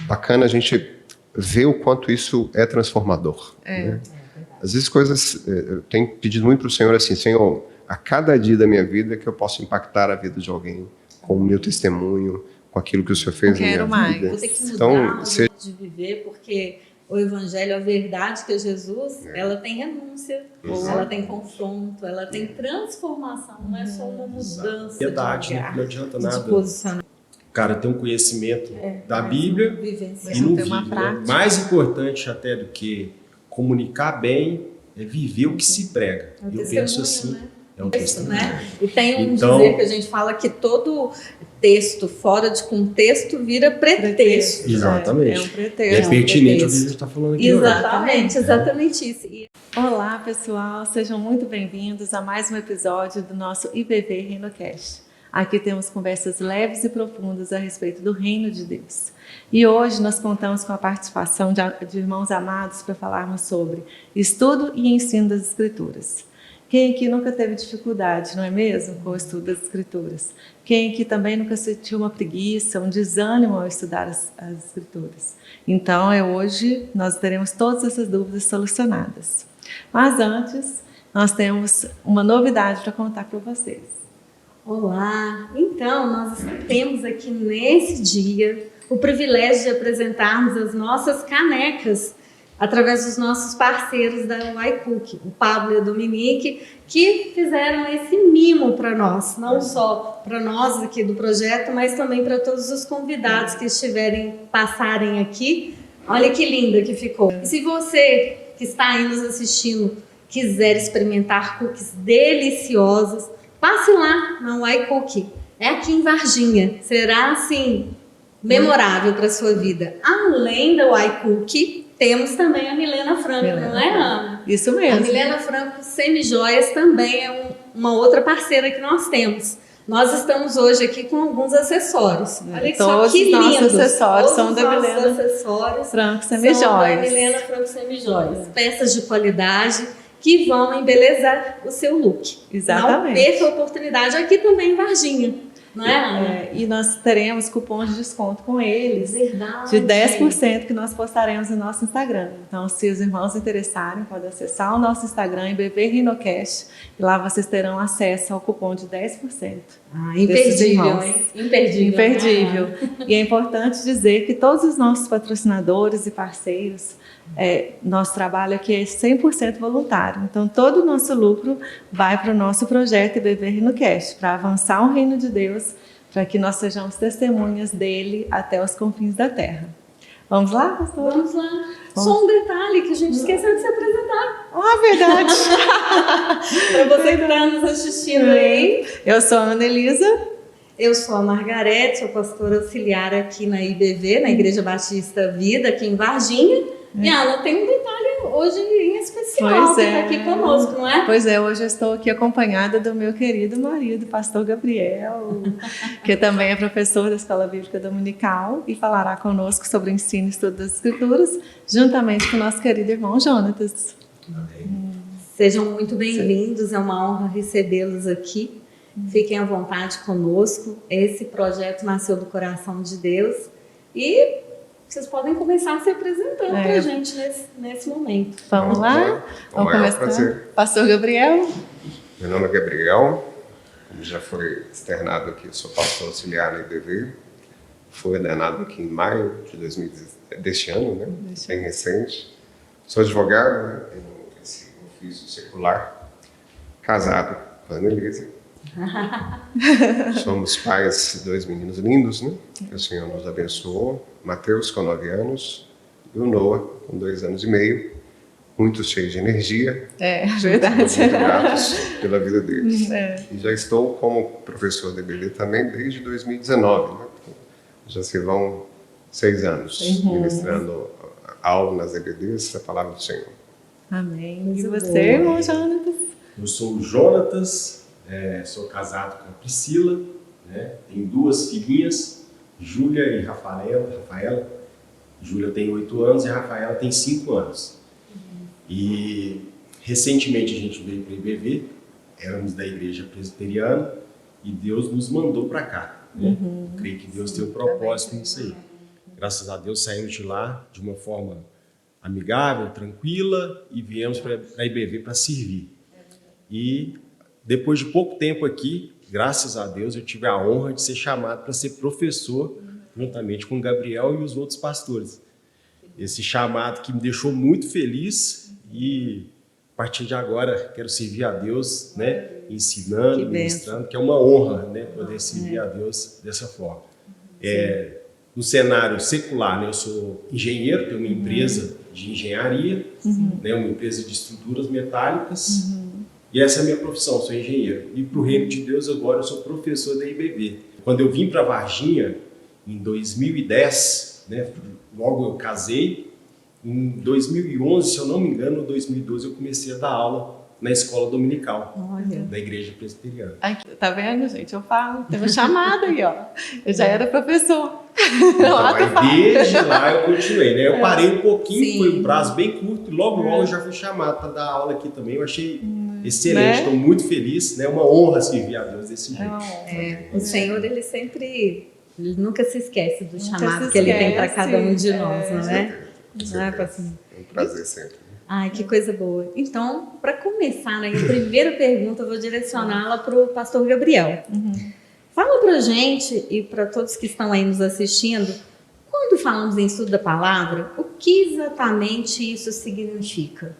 bacana a gente ver o quanto isso é transformador. Né? Às vezes eu tenho pedido muito para o Senhor assim, Senhor, a cada dia da minha vida que eu posso impactar a vida de alguém com o meu testemunho, com aquilo que o Senhor fez na minha vida. Vou ter que mudar o jeito de viver, porque o Evangelho, a verdade que é Jesus, ela tem renúncia, ela tem confronto, ela tem transformação, não é só uma mudança de lugar, não adianta nada. de posicionamento. O cara tem um conhecimento da Bíblia e não vive. Né? Mais importante até do que comunicar bem é viver o que se prega. Eu penso assim. Né? É um testemunho. Né? E tem dizer que a gente fala que todo texto fora de contexto vira pretexto. Exatamente. É um pretexto. É pertinente o que a gente está falando aqui. Exatamente isso. Olá, pessoal, sejam muito bem-vindos a mais um episódio do nosso IBV RenoCast. Aqui temos conversas leves e profundas a respeito do Reino de Deus. E hoje nós contamos com a participação de irmãos amados para falarmos sobre estudo e ensino das Escrituras. Quem aqui nunca teve dificuldade, não é mesmo, com o estudo das Escrituras? Quem aqui também nunca sentiu uma preguiça, um desânimo ao estudar as Escrituras? Então, hoje nós teremos todas essas dúvidas solucionadas. Mas antes, nós temos uma novidade para contar para vocês. Olá! Então, nós temos aqui nesse dia o privilégio de apresentarmos as nossas canecas através dos nossos parceiros da YCook, o Pablo e a Dominique, que fizeram esse mimo para nós, não só para nós aqui do projeto, mas também para todos os convidados que passarem aqui. Olha que linda que ficou. E se você que está aí nos assistindo quiser experimentar cookies deliciosos, passe lá na YCook. É aqui em Varginha. Será, assim, memorável para a sua vida. Além da YCook, temos também a Milena Franco, não é, Ana? Isso mesmo. A Milena Franco Semijoias também é uma outra parceira que nós temos. Nós estamos hoje aqui com alguns acessórios. Olha todos só que lindos. Nossos acessórios são da Milena Franco Semijoias. São da Milena Franco Semijoias. Peças de qualidade que vão embelezar o seu look. Exatamente. Não perca a oportunidade aqui também em Varginha. Não é, Ana? E nós teremos cupons de desconto com eles. Verdade. De 10% que nós postaremos no nosso Instagram. Então, se os irmãos interessarem, podem acessar o nosso Instagram, IBV RenoCast, e lá vocês terão acesso ao cupom de 10%. Imperdível, hein? Imperdível. E é importante dizer que todos os nossos patrocinadores e parceiros, nosso trabalho aqui é 100% voluntário. Então, todo o nosso lucro vai para o nosso projeto IBV RenoCast, para avançar o reino de Deus, para que nós sejamos testemunhas dele até os confins da terra. Vamos lá, pastor? Vamos lá. Só um detalhe que a gente esqueceu de se apresentar. Verdade. Para você que está nos assistindo aí. Eu sou a Ana Elisa. Eu sou a Margarete, sou pastora auxiliar aqui na IBV, na Igreja Batista Vida, aqui em Varginha. E a Ana tem um detalhe hoje em especial que está aqui conosco, não é? Pois é, hoje eu estou aqui acompanhada do meu querido marido, pastor Gabriel, que também é professor da Escola Bíblica Dominical e falará conosco sobre o ensino e estudo das Escrituras, juntamente com o nosso querido irmão Jonatas. Sejam muito bem-vindos, é uma honra recebê-los aqui. Fiquem à vontade conosco. Esse projeto nasceu do coração de Deus e vocês podem começar se apresentando para a gente nesse momento. Vamos lá? Vamos começar. Prazer. Pastor Gabriel. Meu nome é Gabriel, como já foi externado aqui, eu sou pastor auxiliar na IBV. Fui ordenado aqui em maio deste ano, né? Bem recente. Sou advogado, né? Tenho esse ofício secular, casado com a Ana Elisa. Somos pais de 2 meninos lindos, né? Que o Senhor nos abençoou. Mateus, com 9 anos, e o Noah, com 2 anos e meio. Muito cheios de energia. Verdade. Muito gratos pela vida deles. E já estou como professor da EBD também desde 2019, né? Já se vão 6 anos ministrando aula nas EBDs, a palavra do Senhor. Amém. E você, irmão Jonatas? Eu sou o Jonatas, sou casado com a Priscila, né? Tenho 2 filhinhas, Júlia e Rafaela. Júlia tem 8 anos e a Rafaela tem 5 anos. E recentemente a gente veio para o IBV, éramos da igreja presbiteriana e Deus nos mandou para cá. Né? Creio que Deus tem um propósito nisso aí. Graças a Deus saímos de lá de uma forma amigável, tranquila e viemos para a IBV para servir. E depois de pouco tempo aqui, graças a Deus, eu tive a honra de ser chamado para ser professor juntamente com o Gabriel e os outros pastores. Esse chamado que me deixou muito feliz e a partir de agora quero servir a Deus, né, ensinando, ministrando, que é uma honra, né, poder servir a Deus dessa forma. No cenário secular, né, eu sou engenheiro, tenho uma empresa de engenharia, né, uma empresa de estruturas metálicas, e essa é a minha profissão, sou engenheiro. E para o reino de Deus agora eu sou professor da IBV. Quando eu vim para Varginha, em 2010, né, logo eu casei, em 2011, se eu não me engano, em 2012 eu comecei a dar aula na escola dominical da igreja presbiteriana. Aqui, tá vendo, gente? Eu falo, tem uma chamada aí, ó. Eu já era professor. Então, aí, desde lá eu continuei, né? Eu parei um pouquinho, foi um prazo bem curto, e logo eu já fui chamado para dar aula aqui também. Eu achei excelente, estou muito feliz, né? Uma honra servir a Deus desse jeito. O Senhor, ele nunca se esquece do chamado que ele tem para cada um de nós, não é? É um prazer sempre. Ai, que coisa boa. Então, para começar, né, a primeira pergunta eu vou direcioná-la para o pastor Gabriel. Fala para a gente e para todos que estão aí nos assistindo, quando falamos em estudo da palavra, o que exatamente isso significa?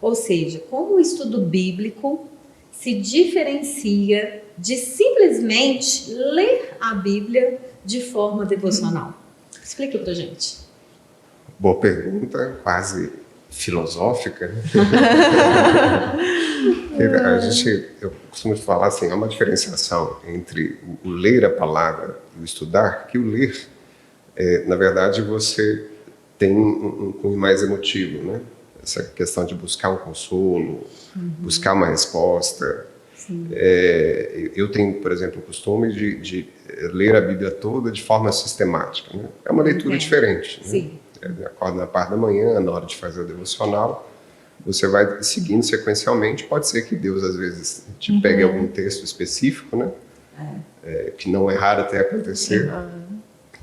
Ou seja, como o estudo bíblico se diferencia de simplesmente ler a Bíblia de forma devocional? Explica para a gente. Boa pergunta, quase filosófica, né? Eu costumo falar assim, há uma diferenciação entre o ler a palavra e o estudar, que o ler, na verdade, você tem um cunho mais emotivo, né? Essa questão de buscar um consolo, buscar uma resposta. Eu tenho, por exemplo, o costume de ler a Bíblia toda de forma sistemática, né? É uma leitura diferente, né? Sim. Acorda na parte da manhã, na hora de fazer o devocional, você vai seguindo sequencialmente. Pode ser que Deus, às vezes, te pegue algum texto específico, né? Que não é raro até acontecer.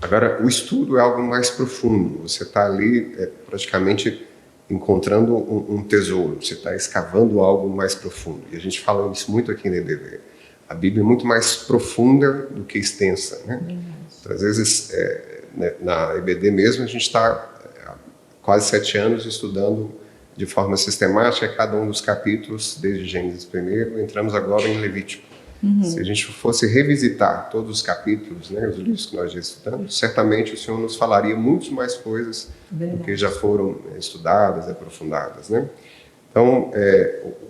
Agora, o estudo é algo mais profundo. Você está ali praticamente encontrando um tesouro. Você está escavando algo mais profundo. E a gente fala isso muito aqui na IBV. A Bíblia é muito mais profunda do que extensa, né? Então, às vezes, na IBD mesmo, a gente está há quase 7 anos estudando de forma sistemática cada um dos capítulos, desde Gênesis primeiro, entramos agora em Levítico. Se a gente fosse revisitar todos os capítulos, né, os livros que nós já estudamos, certamente o Senhor nos falaria muito mais coisas do que já foram estudadas, aprofundadas, né? Então,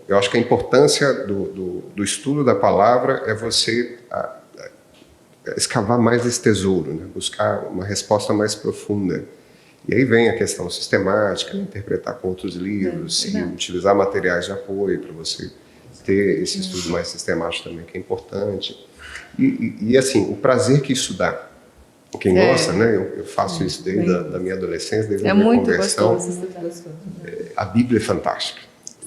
eu acho que a importância do estudo da palavra é você escavar mais esse tesouro, né? Buscar uma resposta mais profunda. E aí vem a questão sistemática, interpretar com outros livros, e utilizar materiais de apoio para você ter esse estudo mais sistemático também, que é importante. E assim, o prazer que isso dá. Quem gosta, né? Eu faço isso desde a minha adolescência, desde a minha conversão. Gostoso. A Bíblia é fantástica.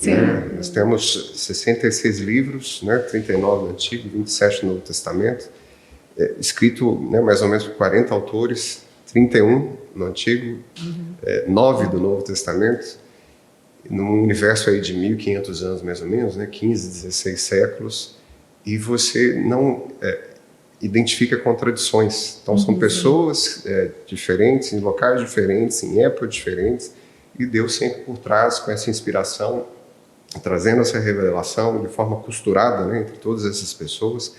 Né? Nós temos 66 livros, né? 39 no Antigo, 27 no Novo Testamento, escrito, né, mais ou menos por 40 autores, 31 no Antigo, 9 do Novo Testamento, num universo aí de 1.500 anos mais ou menos, né, 15, 16 séculos, e você não identifica contradições. Então são pessoas diferentes, em locais diferentes, em épocas diferentes, e Deus sempre por trás com essa inspiração, trazendo essa revelação de forma costurada, né, entre todas essas pessoas.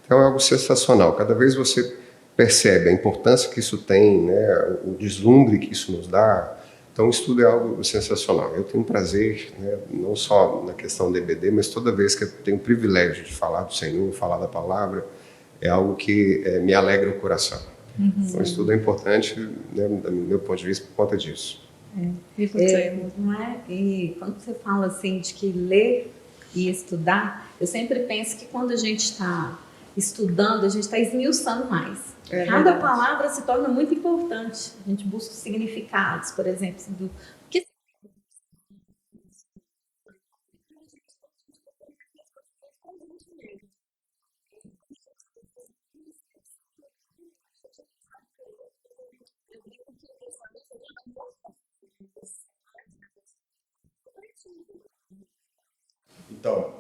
Então é algo sensacional. Cada vez você percebe a importância que isso tem, né, o deslumbre que isso nos dá. Então o estudo é algo sensacional. Eu tenho um prazer, né, não só na questão do EBD, mas toda vez que eu tenho o privilégio de falar do Senhor, falar da palavra, é algo que me alegra o coração. Então o estudo é importante, né, do meu ponto de vista, por conta disso. Não é? E quando você fala assim de que ler e estudar, eu sempre penso que quando a gente está estudando, a gente está esmiuçando mais. Cada palavra se torna muito importante. A gente busca significados, por exemplo, do que Então,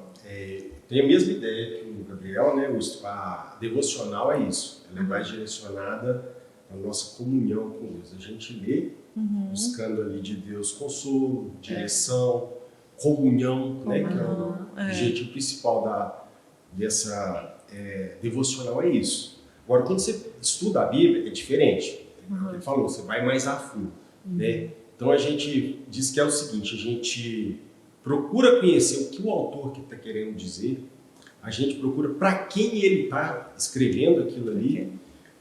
tem a mesma ideia que o Gabriel, né? A devocional é isso. Ela é mais direcionada à nossa comunhão com Deus. A gente lê, buscando ali de Deus consolo, direção, comunhão, né? Que é o objetivo principal dessa devocional, é isso. Agora, quando você estuda a Bíblia, é diferente. Ele falou, você vai mais a fundo, né? Então, a gente diz que é o seguinte, a gente procura conhecer o que o autor que está querendo dizer, a gente procura para quem ele está escrevendo aquilo ali,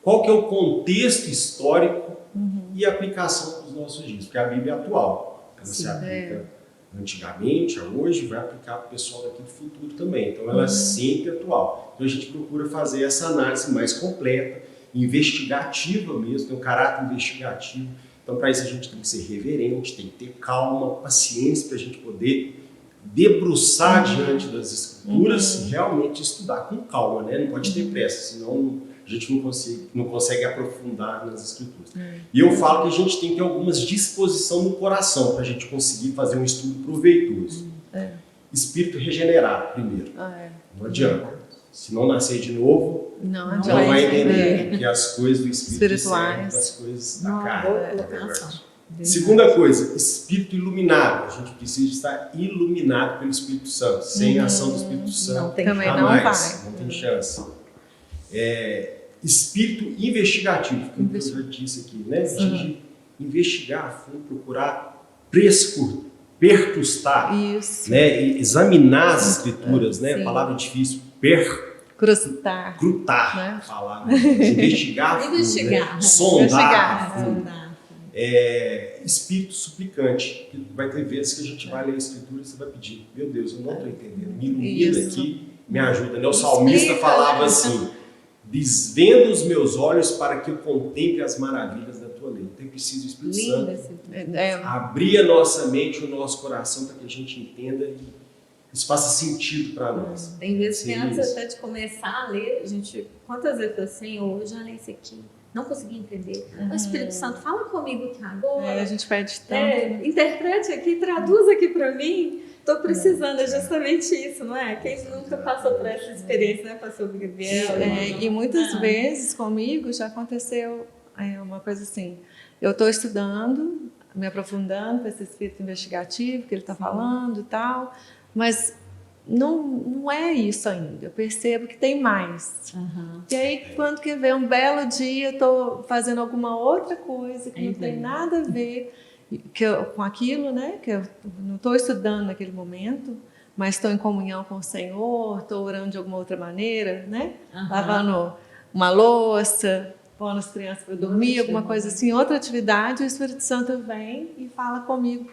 qual que é o contexto histórico e a aplicação dos nossos dias, porque a Bíblia é atual, ela se aplica antigamente, a hoje, vai aplicar para o pessoal daqui do futuro também, então ela é sempre atual. Então a gente procura fazer essa análise mais completa, investigativa mesmo, tem um caráter investigativo. Então, para isso, a gente tem que ser reverente, tem que ter calma, paciência para a gente poder debruçar diante das Escrituras e realmente estudar com calma, né? Não pode ter pressa, senão a gente não consegue aprofundar nas Escrituras. E eu falo que a gente tem que ter algumas disposição no coração para a gente conseguir fazer um estudo proveitoso. Espírito regenerado, primeiro. Não adianta. Se não nascer de novo, não vai entender que as coisas do Espírito servem das coisas da carne. Segunda coisa, Espírito iluminado. A gente precisa estar iluminado pelo Espírito Santo. Sem a ação do Espírito Santo, jamais. Não tem chance. Espírito investigativo, como eu já disse aqui, né? A gente investigar a fundo, procurar pertustar, né? E examinar as Escrituras, né? A palavra difícil, Crutar, né? Palavra, investigar, né? Sondar. Espírito suplicante. Vai ter vezes que a gente vai ler a Escritura e você vai pedir, meu Deus, eu não estou entendendo, me ilumina aqui, me ajuda. Né? O salmista falava assim, desvenda os meus olhos para que eu contemple as maravilhas da tua lei. Então é preciso o Espírito Santo abrir a nossa mente, o nosso coração para que a gente entenda e isso faça sentido para nós. Tem vezes que antes até de começar a ler, a gente, quantas vezes eu assim, eu já li isso aqui, não consegui entender. O Espírito Santo, fala comigo aqui agora. A gente pede tanto. Interprete aqui, traduz aqui para mim. Estou precisando, é justamente isso, não é? Quem nunca passou por essa experiência, né? Passou o Gabriel. E muitas vezes comigo já aconteceu uma coisa assim. Eu estou estudando, me aprofundando para esse espírito investigativo que ele está falando e tal, mas não é isso ainda. Eu percebo que tem mais. E aí, quando que vem um belo dia, eu estou fazendo alguma outra coisa que não tem nada a ver com aquilo, né? Que eu não estou estudando naquele momento, mas estou em comunhão com o Senhor, estou orando de alguma outra maneira, né? Lavando uma louça, pondo as crianças para dormir, alguma coisa assim, outra atividade, o Espírito Santo vem e fala comigo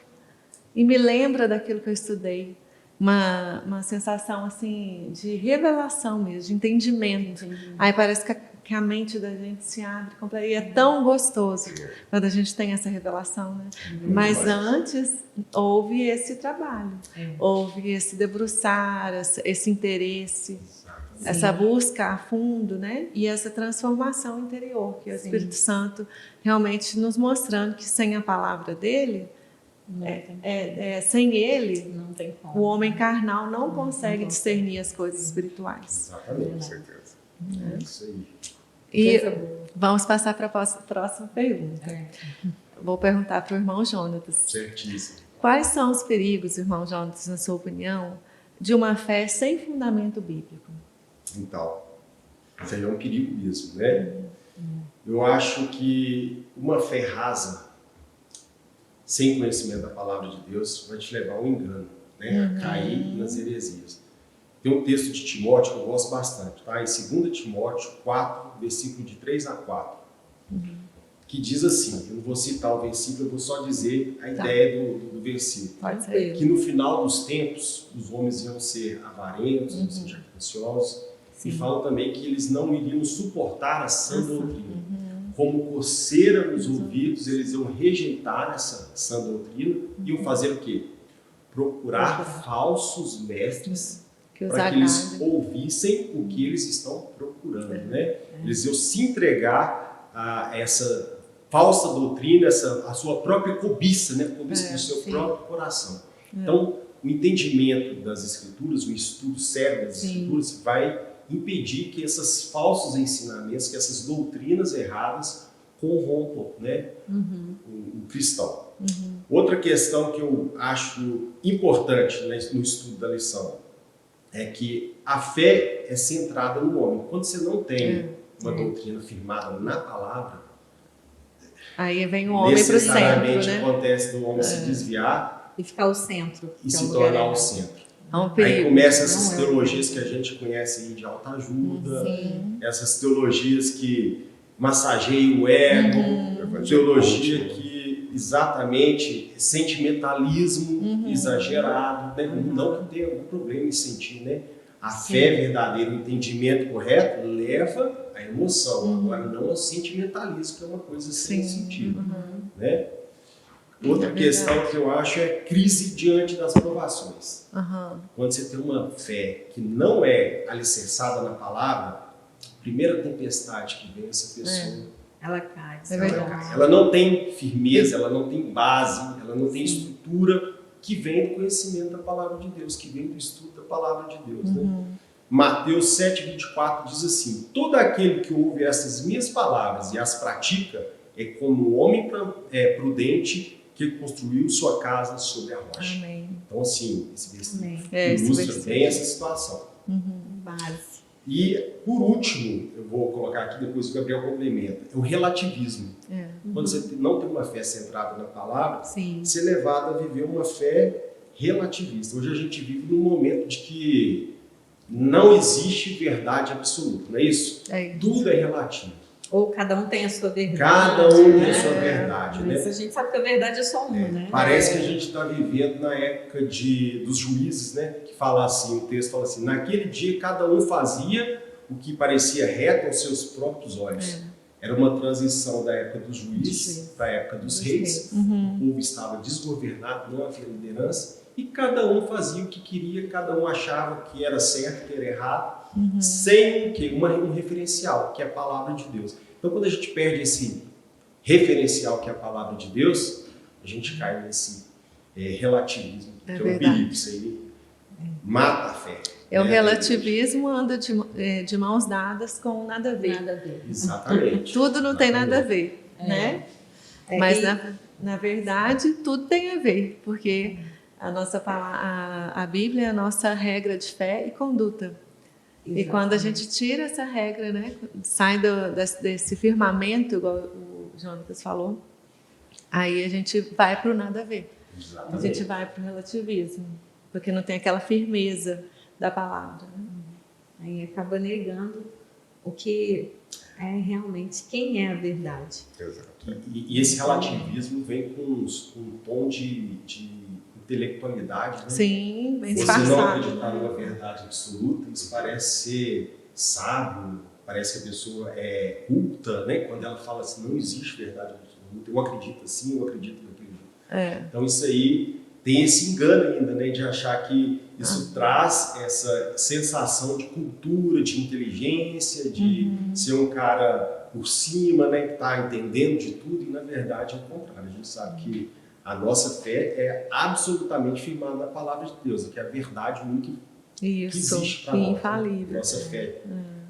e me lembra daquilo que eu estudei. Uma sensação assim de revelação mesmo, de entendimento. Aí parece que a mente da gente se abre e é tão gostoso quando a gente tem essa revelação, né? Mas antes houve esse trabalho, houve esse debruçar, esse interesse, essa busca a fundo, né? E essa transformação interior que é o Espírito Santo realmente nos mostrando que sem a palavra dele, sem ele, não tem como. O homem carnal não consegue discernir as coisas espirituais. Exatamente, com certeza. É isso aí. E vamos passar para a próxima pergunta. Vou perguntar para o irmão Jonatas. Certíssimo. Quais são os perigos, irmão Jonatas, na sua opinião, de uma fé sem fundamento bíblico? Então, isso aí é um perigo mesmo, né? Eu acho que uma fé rasa, sem conhecimento da palavra de Deus, vai te levar ao engano, né? A cair nas heresias. Tem um texto de Timóteo que eu gosto bastante, tá? Em 2 Timóteo 4, versículo de 3 a 4, que diz assim, eu não vou citar o versículo, eu vou só dizer a ideia do versículo. Pode ser. Que no final dos tempos, os homens iam ser avarentos, iam ser jactanciosos, e fala também que eles não iriam suportar a sã doutrina. Como coceira nos ouvidos, eles iam rejeitar essa sã doutrina e iam fazer o quê? Procurar falsos mestres para que eles ouvissem o que eles estão procurando, né? Eles iam se entregar a essa falsa doutrina, a sua própria cobiça, né? Cobiça do seu próprio coração. Então, o entendimento das Escrituras, o estudo sério das Sim. Escrituras vai impedir que esses falsos ensinamentos, que essas doutrinas erradas corrompam, né, o cristão. Outra questão que eu acho importante, né, no estudo da lição é que a fé é centrada no homem. Quando você não tem uma doutrina firmada na palavra, Aí vem o homem para o centro, necessariamente né? acontece do homem se desviar E ficar o centro. e que é se o lugar tornar errado. o centro. É um Aí perigo. começam essas Não é. teologias que a gente conhece aí de autoajuda, Sim. essas teologias que massageiam o ego, teologia que exatamente sentimentalismo exagerado, né? Não que tenha algum problema em sentir, né? A fé verdadeira, o entendimento correto leva à emoção, agora não ao sentimentalismo, que é uma coisa sem sentido, né? Outra questão que eu acho é crise diante das provações. Quando você tem uma fé que não é alicerçada na palavra, a primeira tempestade que vem, essa pessoa Ela cai. É verdade. ela não tem firmeza, ela não tem base, ela não tem estrutura que vem do conhecimento da palavra de Deus, que vem do estudo da palavra de Deus. Né? Mateus 7,24 diz assim: todo aquele que ouve essas minhas palavras e as pratica é como um homem prudente que construiu sua casa sobre a rocha. Amém. Então, assim, esse versículo Esse ilustra versículo. bem essa situação. Base. E, por último, eu vou colocar aqui, depois o Gabriel complementa, é o relativismo. Quando você não tem uma fé centrada na palavra, Sim. ser levado a viver uma fé relativista. Hoje a gente vive num momento de que não existe verdade absoluta, não é isso? É isso. Tudo é relativo. Ou cada um tem a sua verdade. Cada um tem né? a sua verdade, né? Mas a gente sabe que a verdade é só uma, né? Parece que a gente está vivendo na época dos juízes, né? Que fala assim, o texto fala assim: naquele dia cada um fazia o que parecia reto aos seus próprios olhos. Era uma transição da época dos juízes para a época dos reis. O povo estava desgovernado, não havia liderança, e cada um fazia o que queria, cada um achava que era certo, que era errado, sem um referencial, que é a palavra de Deus. Então, quando a gente perde esse referencial, que é a palavra de Deus, a gente cai nesse relativismo, que é um verdade. perigo. Isso aí mata a fé. O né? relativismo anda de mãos dadas com nada a ver. Nada a ver. Exatamente. Tudo não tem nada a ver, né? Mas e- na verdade tudo tem a ver, porque a Bíblia é a nossa regra de fé e conduta. E quando a gente tira essa regra, né, sai desse firmamento, igual o Jonatas falou, aí a gente vai para o nada a ver. A gente vai para o relativismo, porque não tem aquela firmeza da palavra. Né? Aí acaba negando o que é realmente quem é a verdade. Exato. E esse relativismo vem com um tom de intelectualidade, né? Sim, bem Você não disfarçado. acreditar numa verdade absoluta, isso parece ser sábio, parece que a pessoa é culta, né? Quando ela fala assim, não existe verdade absoluta, eu acredito assim, eu acredito naquilo. Então isso aí tem esse engano ainda, né? De achar que isso traz essa sensação de cultura, de inteligência, de ser um cara por cima, né? Que está entendendo de tudo, e na verdade é o contrário. A gente sabe que a nossa fé é absolutamente firmada na palavra de Deus, que é a verdade única que Isso, existe para nós. infalível. Nossa fé,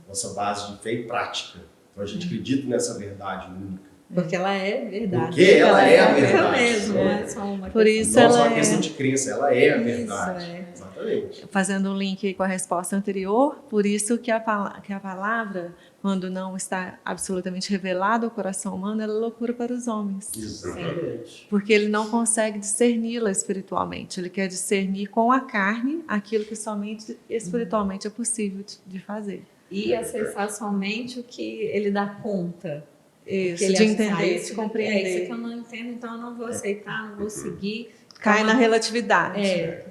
nossa base de fé e prática. Então a gente acredita nessa verdade única. Porque ela é verdade. Porque ela é a única verdade. mesmo, não é só uma Por questão. isso Não só ela uma questão de crença, ela é a Isso, verdade. é. Exatamente. Fazendo um link com a resposta anterior, por isso que a palavra, quando não está absolutamente revelada ao coração humano, ela é loucura para os homens. Exatamente. Porque ele não consegue discerni-la espiritualmente. Ele quer discernir com a carne aquilo que somente espiritualmente é possível de fazer. E acessar somente o que ele dá conta. Isso, Que ele de acha, entender, isso de É compreender. isso que eu não entendo, então eu não vou aceitar, não vou seguir. Cai Então, na relatividade.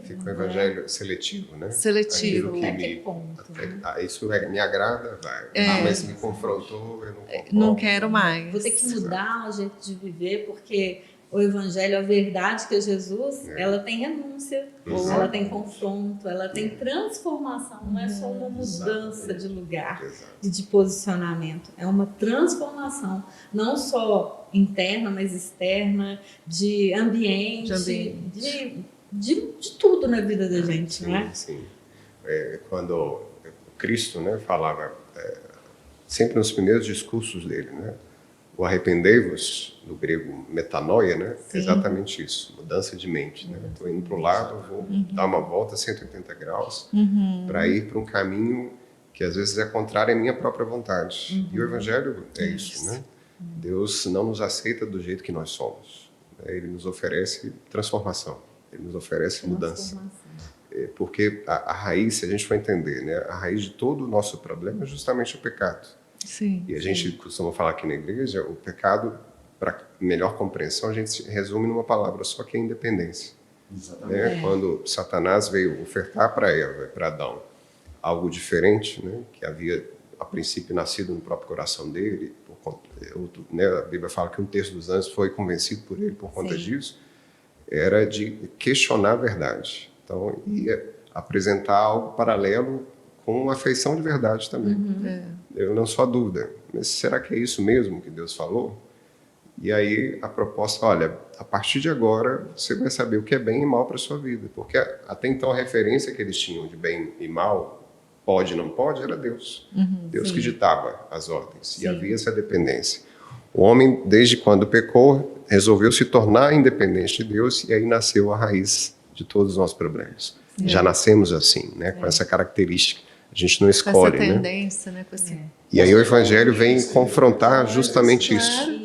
Fica o evangelho seletivo, né? Seletivo. Aquilo Até que me, ponto, né? isso me agrada, vai. Mas me confrontou, eu não concordo. Não quero mais. Vou ter que mudar o jeito de viver, porque o evangelho, a verdade que é Jesus, ela tem renúncia, ela tem confronto, ela tem transformação, não é só uma mudança de lugar Exato. e de posicionamento, é uma transformação, não só interna, mas externa, de ambiente, de de tudo na vida da gente, sim, não é? Sim. Quando Cristo, né, falava, sempre nos primeiros discursos dele, né, o arrependei-vos, do grego metanoia, né, é exatamente isso, mudança de mente. Né? Estou indo para o lado, vou dar uma volta 180 graus para ir para um caminho que às vezes é contrário à minha própria vontade. E o Evangelho é isso, né? Deus não nos aceita do jeito que nós somos. Ele nos oferece transformação, ele nos oferece mudança. Porque a raiz, se a gente for entender, né, a raiz de todo o nosso problema é justamente o pecado. Sim, e a gente costuma falar aqui na igreja, o pecado, para melhor compreensão, a gente resume numa palavra só, que é independência. Né? Quando Satanás veio ofertar para Eva e para Adão algo diferente, né, que havia a princípio nascido no próprio coração dele, né, a Bíblia fala que 1/3 dos anjos foi convencido por ele por conta disso, era de questionar a verdade. Então, ia apresentar algo paralelo com uma afeição de verdade também. Eu não sou a dúvida, mas será que é isso mesmo que Deus falou? E aí a proposta, olha, a partir de agora você vai saber o que é bem e mal para a sua vida, porque até então a referência que eles tinham de bem e mal, pode e não pode, era Deus. Deus que ditava as ordens, e havia essa dependência. O homem, desde quando pecou, resolveu se tornar independente de Deus, e aí nasceu a raiz de todos os nossos problemas. Já nascemos assim, né, com essa característica. A gente não escolhe, com essa tendência, né? Com esse... E aí o Evangelho vem confrontar justamente isso.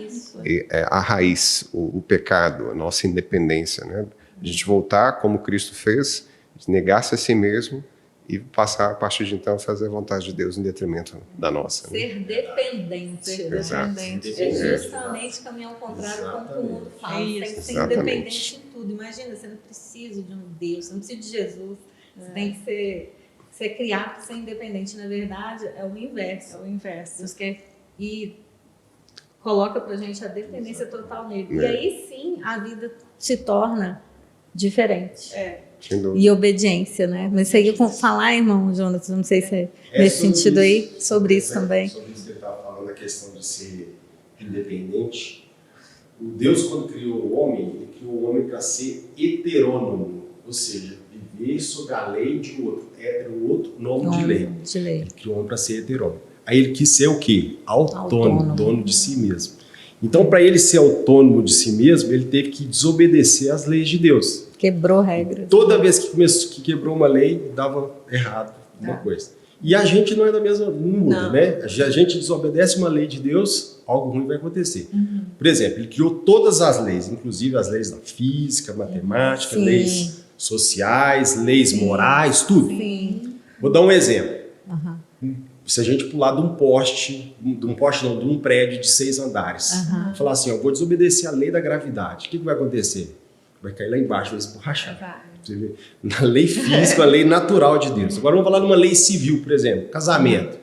A raiz, o pecado, a nossa independência, né? A gente voltar como Cristo fez, negar-se a si mesmo e passar, a partir de então, a fazer a vontade de Deus em detrimento da nossa. Ser dependente. Exato. É justamente caminhar ao contrário como o mundo fala. Tem que ser independente em tudo. Imagina, você não precisa de um Deus, você não precisa de Jesus. Você tem que ser criado para ser independente. Na verdade, é o inverso. Deus quer ir... coloca pra gente a dependência total nele. E aí sim a vida se torna diferente. E obediência, né? Mas você ia falar, irmão Jonas, não sei se é nesse sentido aí, sobre isso também. Sobre isso que ele estava falando, a questão de ser independente. O Deus, quando criou o homem, ele criou o homem para ser heterônomo, ou seja, viver sob a lei de outro. Hétero, outro nome de lei. Ele criou o homem para ser heterônomo. Aí ele quis ser o quê? Autônomo, dono de si mesmo. Então, para ele ser autônomo de si mesmo, ele teve que desobedecer às leis de Deus. Quebrou regras. Toda vez que quebrou uma lei, dava errado uma coisa. E a gente não é da mesma, não muda, né? A gente desobedece uma lei de Deus, algo ruim vai acontecer. Por exemplo, ele criou todas as leis, inclusive as leis da física, matemática, leis sociais, leis morais, tudo. Vou dar um exemplo. Se a gente pular de um prédio de 6 andares, falar assim, vou desobedecer a lei da gravidade, o que vai acontecer? Vai cair lá embaixo, vai esborrachar. Você vê? Na lei física, a lei natural de Deus. Agora vamos falar de uma lei civil, por exemplo, casamento.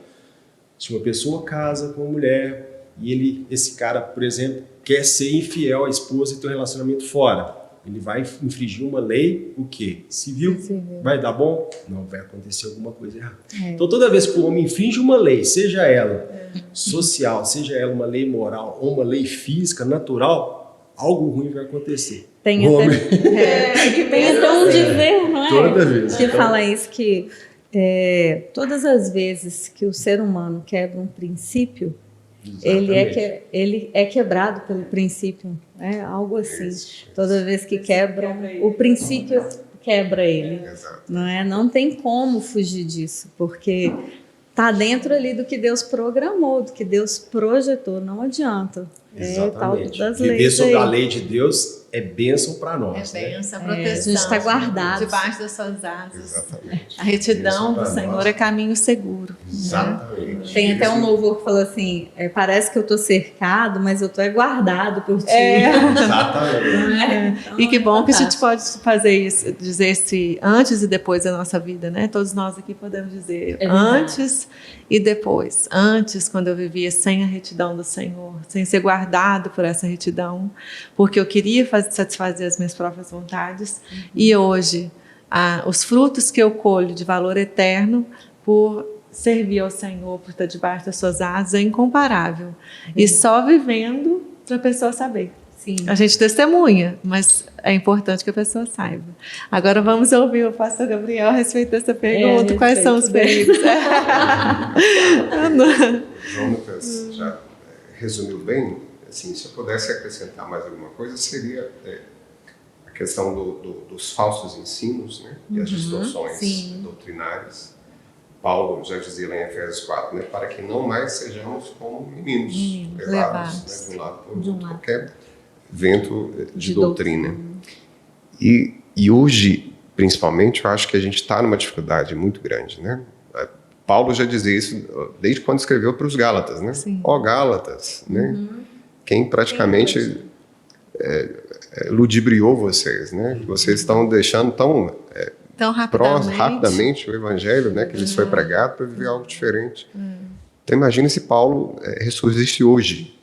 Se uma pessoa casa com uma mulher e esse cara, por exemplo, quer ser infiel à esposa e ter um relacionamento fora, ele vai infringir uma lei, o quê? Civil. Vai dar bom? Não, vai acontecer alguma coisa errada. Então, toda vez que o homem infringe uma lei, seja ela social, seja ela uma lei moral ou uma lei física, natural, algo ruim vai acontecer. Tem até um dizer, não é? Toda vez. Que fala isso, que todas as vezes que o ser humano quebra um princípio, ele é quebrado pelo princípio, algo assim. Toda vez que quebram, o princípio quebra ele. Não é? Não tem como fugir disso, porque está dentro ali do que Deus programou, do que Deus projetou, não adianta. Exatamente. Das Viver leis sob a lei de Deus é bênção para nós. É bênção, proteção. A gente está guardado. Debaixo das suas asas. Exatamente. A retidão do Senhor é caminho seguro. Exatamente. Tem até um louvor que fala assim, parece que eu estou cercado, mas eu estou guardado por ti. Exatamente. Então, E que bom que a gente pode fazer isso, dizer esse antes e depois da nossa vida, né? Todos nós aqui podemos dizer antes e depois. Antes, quando eu vivia sem a retidão do Senhor, sem ser guardado por essa retidão, porque eu queria satisfazer as minhas próprias vontades. E hoje, os frutos que eu colho de valor eterno por servir ao Senhor, por estar debaixo das suas asas, é incomparável. E só vivendo para a pessoa saber. Sim. A gente testemunha, mas é importante que a pessoa saiba. Agora vamos ouvir o pastor Gabriel a respeito dessa pergunta. Quais são os perigos? Jonatas já resumiu bem. Assim, se eu pudesse acrescentar mais alguma coisa, seria a questão dos falsos ensinos, né? E as distorções doutrinárias. Paulo já dizia lá em Efésios 4, né? Para que não mais sejamos como meninos levados, né? De um lado para o outro, qualquer vento de doutrina. E hoje, principalmente, eu acho que a gente está numa dificuldade muito grande, né? Paulo já dizia isso desde quando escreveu para os Gálatas, né? Ó Gálatas, né? Quem praticamente ludibriou vocês, né? Vocês estão deixando tão rapidamente o evangelho, né? Que lhes foi pregado para viver algo diferente. Então imagine se Paulo ressurgisse hoje.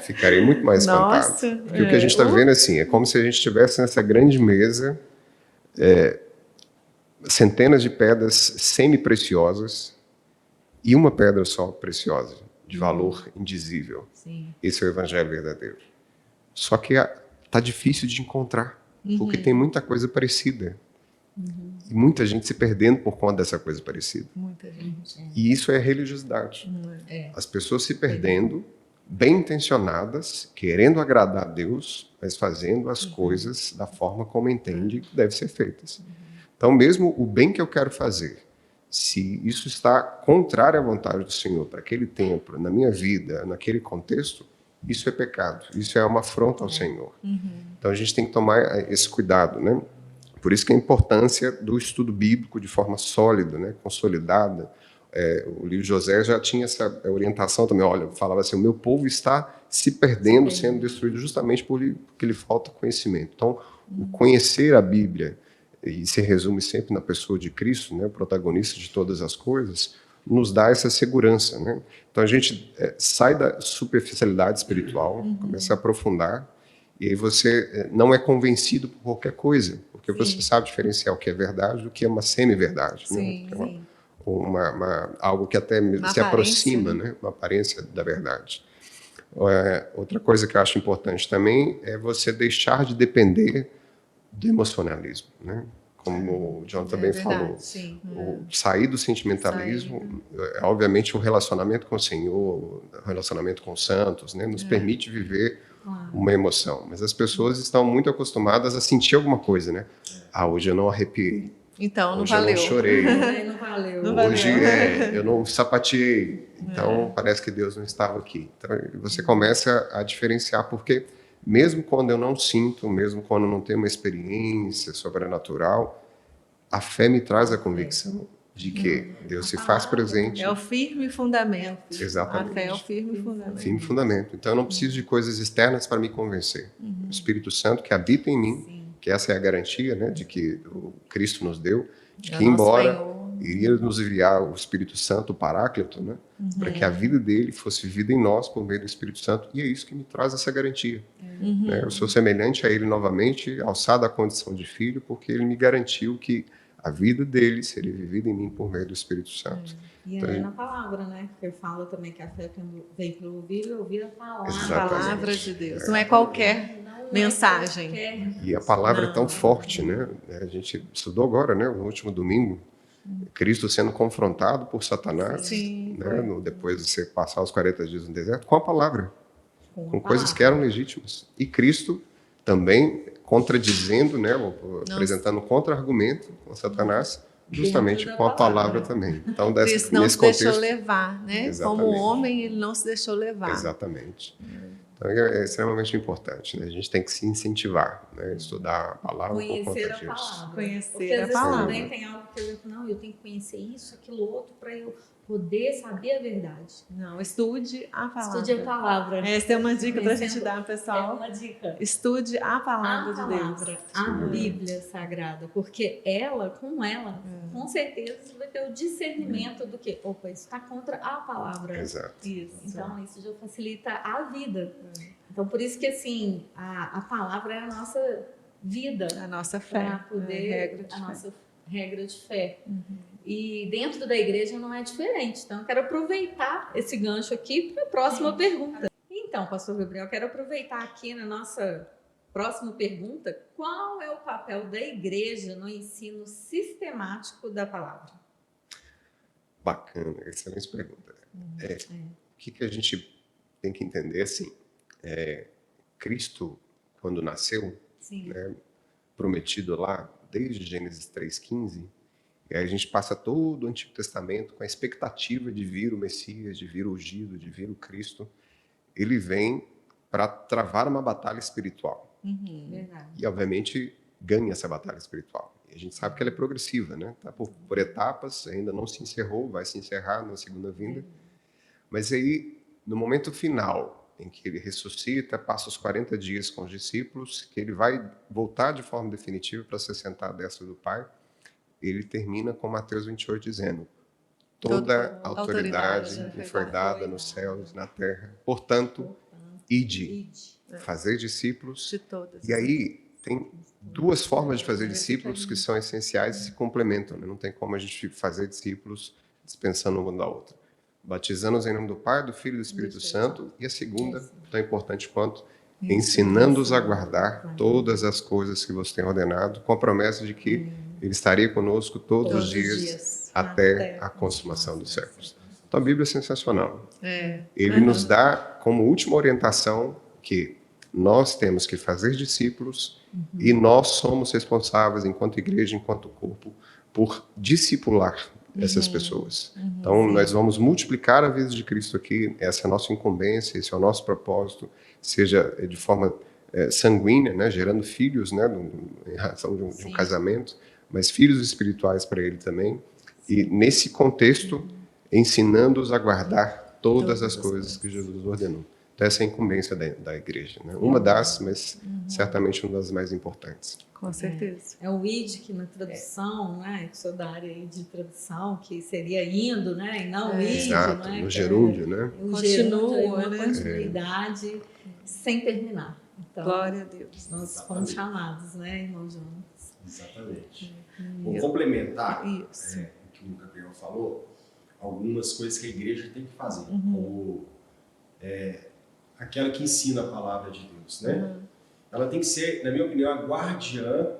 Ficarei muito mais espantado. Porque o que a gente está vendo assim, é como se a gente estivesse nessa grande mesa, centenas de pedras semi-preciosas e uma pedra só preciosa, de valor indizível. Esse é o evangelho verdadeiro. Só que está difícil de encontrar, porque tem muita coisa parecida. E muita gente se perdendo por conta dessa coisa parecida. Muita gente. E isso é religiosidade. As pessoas se perdendo, bem intencionadas, querendo agradar a Deus, mas fazendo as coisas da forma como entende que devem ser feitas. Então, mesmo o bem que eu quero fazer, se isso está contrário à vontade do Senhor para aquele tempo, na minha vida, naquele contexto, isso é pecado, isso é uma afronta ao Senhor. Então a gente tem que tomar esse cuidado, né? Por isso que a importância do estudo bíblico de forma sólida, né? Consolidada. O livro de José já tinha essa orientação também, olha, falava assim, o meu povo está se perdendo, sendo destruído justamente porque lhe falta conhecimento. Então, o conhecer a Bíblia, e se resume sempre na pessoa de Cristo, né, o protagonista de todas as coisas, nos dá essa segurança, né? Então a gente sai da superficialidade espiritual, começa a aprofundar, e aí você não é convencido por qualquer coisa, porque você sabe diferenciar o que é verdade do que é uma semi-verdade, né? Algo que até se aproxima, né? Uma aparência da verdade. Outra coisa que eu acho importante também é você deixar de depender do emocionalismo, né? Como o John também falou. Sair do sentimentalismo, obviamente o relacionamento com o Senhor, o relacionamento com os santos, né? Nos permite viver uma emoção. Mas as pessoas estão muito acostumadas a sentir alguma coisa, né? Hoje eu não arrepiei. Então, não hoje valeu. Eu não chorei. Não valeu. Hoje eu não sapateei. Então, parece que Deus não estava aqui. Então, você começa a diferenciar, porque mesmo quando eu não sinto, mesmo quando eu não tenho uma experiência sobrenatural, a fé me traz a convicção de que Deus se faz presente. É o firme fundamento. Exatamente. A fé é o firme fundamento. Firme fundamento. Então eu não preciso de coisas externas para me convencer. O Espírito Santo que habita em mim, que essa é a garantia, né, de que o Cristo nos deu, de que embora iria nos enviar o Espírito Santo, o Paráclito, né, para que a vida dele fosse vivida em nós por meio do Espírito Santo, e é isso que me traz essa garantia. Né? Eu sou semelhante a ele novamente, alçado à condição de filho, porque ele me garantiu que a vida dele seria vivida em mim por meio do Espírito Santo. E é na palavra, né? Porque fala também que a fé vem pelo ouvir a palavra. Exatamente. A palavra de Deus. Não é qualquer mensagem. E a palavra é tão forte, né? A gente estudou agora, né? No último domingo, Cristo sendo confrontado por Satanás, né? Depois de você passar os 40 dias no deserto, com a palavra. Com coisas que eram legítimas. E Cristo também contradizendo, né, apresentando contra-argumento com Satanás, justamente com a palavra também. Então, Cristo não nesse se contexto, deixou levar, né? Exatamente. Como homem, ele não se deixou levar. Exatamente. Então, é extremamente importante, né? A gente tem que se incentivar, né? Estudar a palavra por conta disso. Palavra. Conhecer Porque às a vezes palavra. também tem algo que eu não, eu tenho que conhecer isso, aquilo, outro, para eu poder saber a verdade. Não, estude a palavra. Estude a palavra. Essa é uma dica para a gente dar, pessoal. É uma dica. Estude a palavra de Deus. A Bíblia Sagrada, porque com ela, com certeza você vai ter o discernimento do que, opa, isso está contra a palavra. Exato. Isso. Então, isso já facilita a vida. Então, por isso que, assim, a palavra é a nossa vida. A nossa fé. Nossa regra de fé. E dentro da igreja não é diferente. Então, eu quero aproveitar esse gancho aqui para a próxima pergunta. Então, Então, pastor Gabriel, quero aproveitar aqui na nossa próxima pergunta. Qual é o papel da igreja no ensino sistemático da palavra? Bacana, excelente pergunta. O que a gente tem que entender, assim, Cristo, quando nasceu, né, prometido lá, desde Gênesis 3,15, e aí a gente passa todo o Antigo Testamento com a expectativa de vir o Messias, de vir o ungido, de vir o Cristo. Ele vem para travar uma batalha espiritual. Verdade. E, obviamente, ganha essa batalha espiritual. E a gente sabe que ela é progressiva, né? Tá por etapas, ainda não se encerrou, vai se encerrar na segunda vinda. Mas aí, no momento final, em que ele ressuscita, passa os 40 dias com os discípulos, que ele vai voltar de forma definitiva para se sentar à destra do Pai, ele termina com Mateus 28 dizendo: toda autoridade me foi dada nos céus e na terra, portanto, ide, fazer discípulos. De todas. E aí tem duas formas de fazer discípulos que são essenciais e se complementam, né? Não tem como a gente fazer discípulos dispensando uma da outra. Batizando-os em nome do Pai, do Filho e do Espírito Santo, e a segunda, tão importante quanto, ensinando-os a guardar todas as coisas que vos tenho ordenado, com a promessa de que Ele estaria conosco todos os dias até a consumação dos séculos. Então a Bíblia é sensacional. Ele nos dá como última orientação que nós temos que fazer discípulos e nós somos responsáveis, enquanto igreja, enquanto corpo, por discipular essas pessoas. Então nós vamos multiplicar a vida de Cristo aqui, essa é a nossa incumbência, esse é o nosso propósito, seja de forma sanguínea, né, gerando filhos, né, em razão de um casamento, mas filhos espirituais para Ele também, e nesse contexto, ensinando-os a guardar todas as coisas que Jesus ordenou. Então essa é a incumbência da igreja, né? Uma das, mas certamente uma das mais importantes. Com certeza. É o id que na tradução, né? Que sou da área aí de tradução, que seria indo, né? E não id, Exato, né? no gerúndio, né? O gerúndio é Continua, uma né? continuidade sem terminar. Então, Glória a Deus. nós fomos chamados, né, irmão Jonas? Exatamente. Vou complementar Isso. o que o Gabriel falou, algumas coisas que a igreja tem que fazer, como aquela que ensina a palavra de Deus, né? Ela tem que ser, na minha opinião, a guardiã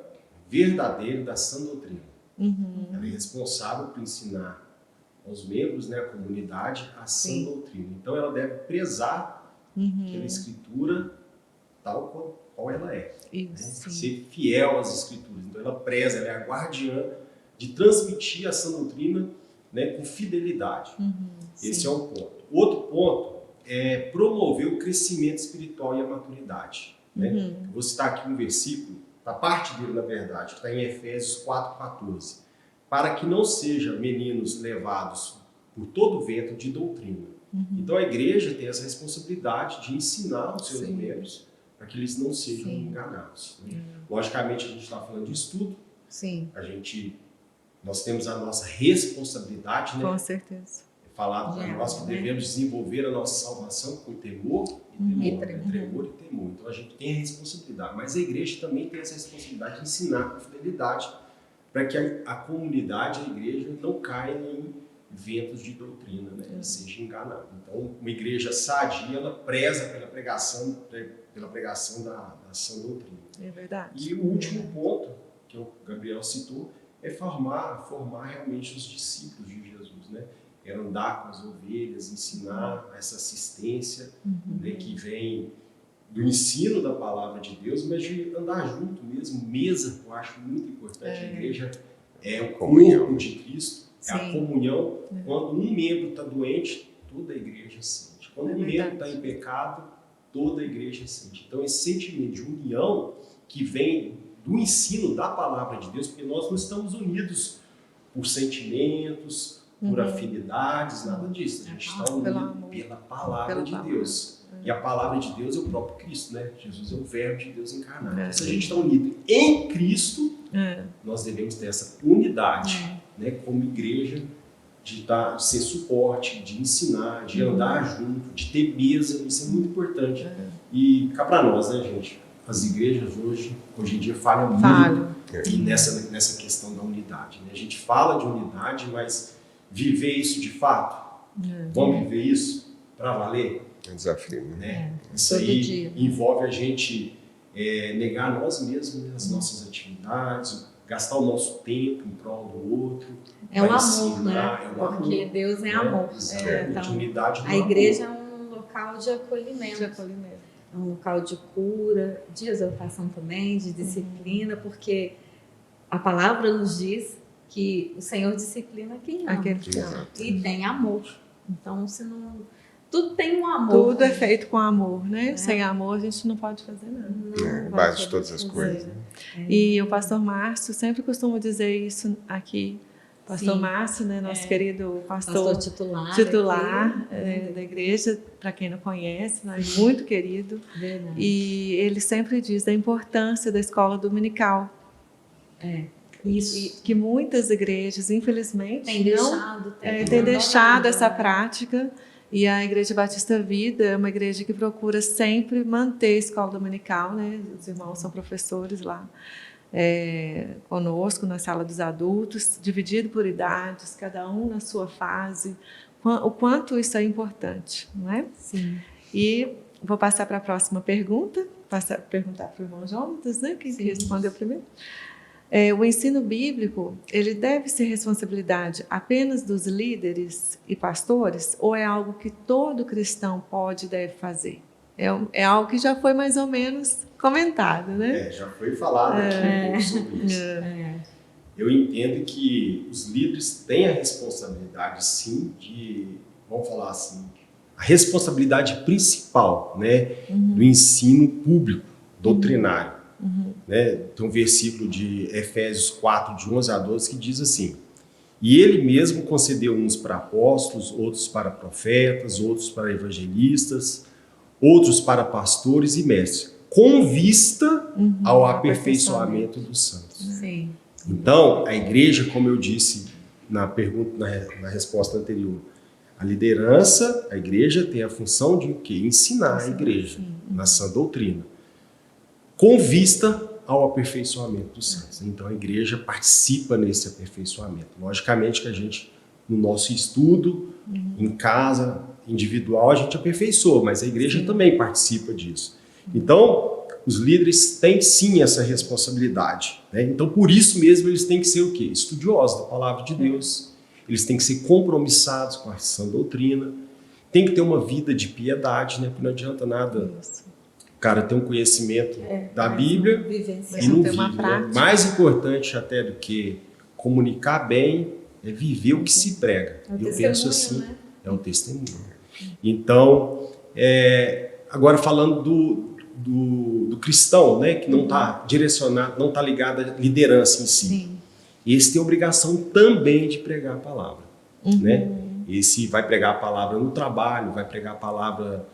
verdadeira da sã doutrina. Ela é responsável por ensinar aos membros, né, a comunidade, a sã doutrina. Então ela deve prezar pela escritura tal qual ela é. Isso. Né? Ser fiel às escrituras. Então ela preza, ela é a guardiã de transmitir a sã doutrina, né, com fidelidade. Esse é um ponto. Outro ponto é promover o crescimento espiritual e a maturidade. Né? Eu vou citar aqui um versículo, da parte dele, na verdade, que está em Efésios 4,14. Para que não sejam meninos levados por todo vento de doutrina. Então a igreja tem essa responsabilidade de ensinar os seus membros para que eles não sejam enganados. Né? Logicamente, a gente está falando de estudo. Nós temos a nossa responsabilidade, né? Com certeza. Falar para nós que devemos desenvolver a nossa salvação com temor e temor. Então a gente tem a responsabilidade, mas a igreja também tem essa responsabilidade de ensinar com fidelidade para que a comunidade, a igreja, não caia em ventos de doutrina, né? E seja enganada. Então, uma igreja sadia, ela preza pela pregação da sã doutrina. É verdade. E o último ponto que o Gabriel citou é formar realmente os discípulos de Jesus, né? É andar com as ovelhas, ensinar essa assistência, né, que vem do ensino da palavra de Deus, mas de andar junto mesmo, mesa, eu acho muito importante. A igreja é o corpo de Cristo, é a comunhão. Quando um membro está doente, toda a igreja sente. Quando um membro está em pecado, toda a igreja sente. Então esse sentimento de união que vem do ensino da palavra de Deus, porque nós não estamos unidos por sentimentos, por afinidades, nada disso. A gente está unido pela palavra de Deus. E a palavra de Deus é o próprio Cristo, né? Jesus é o Verbo de Deus encarnado. Então, se a gente está unido em Cristo, nós devemos ter essa unidade, né? Como igreja, de ser suporte, de ensinar, de andar junto, de ter mesa. Isso é muito importante. E cá para nós, né, gente? As igrejas hoje em dia falham muito e nessa questão da unidade. Né? A gente fala de unidade, mas viver isso de fato? Vamos viver isso para valer? É um desafio, né? Isso todo aí dia. envolve a gente negar nós mesmos, né, as nossas atividades, gastar o nosso tempo em prol do outro. É o pra amor, né? ensinar, é o amor, Porque Deus é né? amor. Exatamente, unidade do A igreja é um local de acolhimento. De acolhimento. É um local de cura, de exortação também, de disciplina, porque a palavra nos diz que o Senhor disciplina quem ama. Aquele que ama. Exato. E tem amor. Então, se não... tudo tem um amor. Tudo é feito com amor, né? É. Sem amor a gente não pode fazer nada. Não, Base de todas as coisas. Né? E o pastor Márcio sempre costuma dizer isso aqui. Pastor Sim. Márcio, né, nosso querido Pastor pastor titular. aqui. da igreja, para quem não conhece, né, muito querido. Verdade. E ele sempre diz da importância da escola dominical. Isso. E que muitas igrejas, infelizmente, Tem deixado. têm deixado essa prática. E a Igreja Batista Vida é uma igreja que procura sempre manter a escola dominical, né? Os irmãos são professores lá conosco na sala dos adultos, dividido por idades, cada um na sua fase. O quanto isso é importante, não é? Sim. E vou passar para a próxima pergunta, perguntar para o irmão Jonatas, né? Quem Sim. respondeu primeiro? O ensino bíblico, ele deve ser responsabilidade apenas dos líderes e pastores ou é algo que todo cristão pode e deve fazer? É algo que já foi mais ou menos comentado, né? Já foi falado aqui um pouco sobre isso. Eu entendo que os líderes têm a responsabilidade, sim, vamos falar assim, a responsabilidade principal, né, do ensino público, doutrinário. Né? Tem um versículo de Efésios 4, de 11 a 12, que diz assim: e ele mesmo concedeu uns para apóstolos, outros para profetas, outros para evangelistas, outros para pastores e mestres, com vista ao aperfeiçoamento dos santos. Sim. Então, a igreja, como eu disse na resposta anterior, a liderança, a igreja tem a função de o quê? Ensinar a igreja na sã doutrina, com vista ao aperfeiçoamento dos santos. Então, a igreja participa nesse aperfeiçoamento. Logicamente que a gente, no nosso estudo, em casa, individual, a gente aperfeiçoa, mas a igreja também participa disso. Então, os líderes têm sim essa responsabilidade, né? Então, por isso mesmo, eles têm que ser o quê? Estudiosos da palavra de Deus, eles têm que ser compromissados com a sã doutrina, tem que ter uma vida de piedade, né? Porque não adianta nada o cara ter um conhecimento da Bíblia e não ter uma vive, né? prática. Mais importante até do que comunicar bem é viver o que se prega. É o Eu testemunho, penso assim, né? é um testemunho. Então, agora falando do cristão, né, que não está direcionado, não está ligado à liderança em si. Sim. Esse tem a obrigação também de pregar a palavra, né? Esse vai pregar a palavra no trabalho, vai pregar a palavra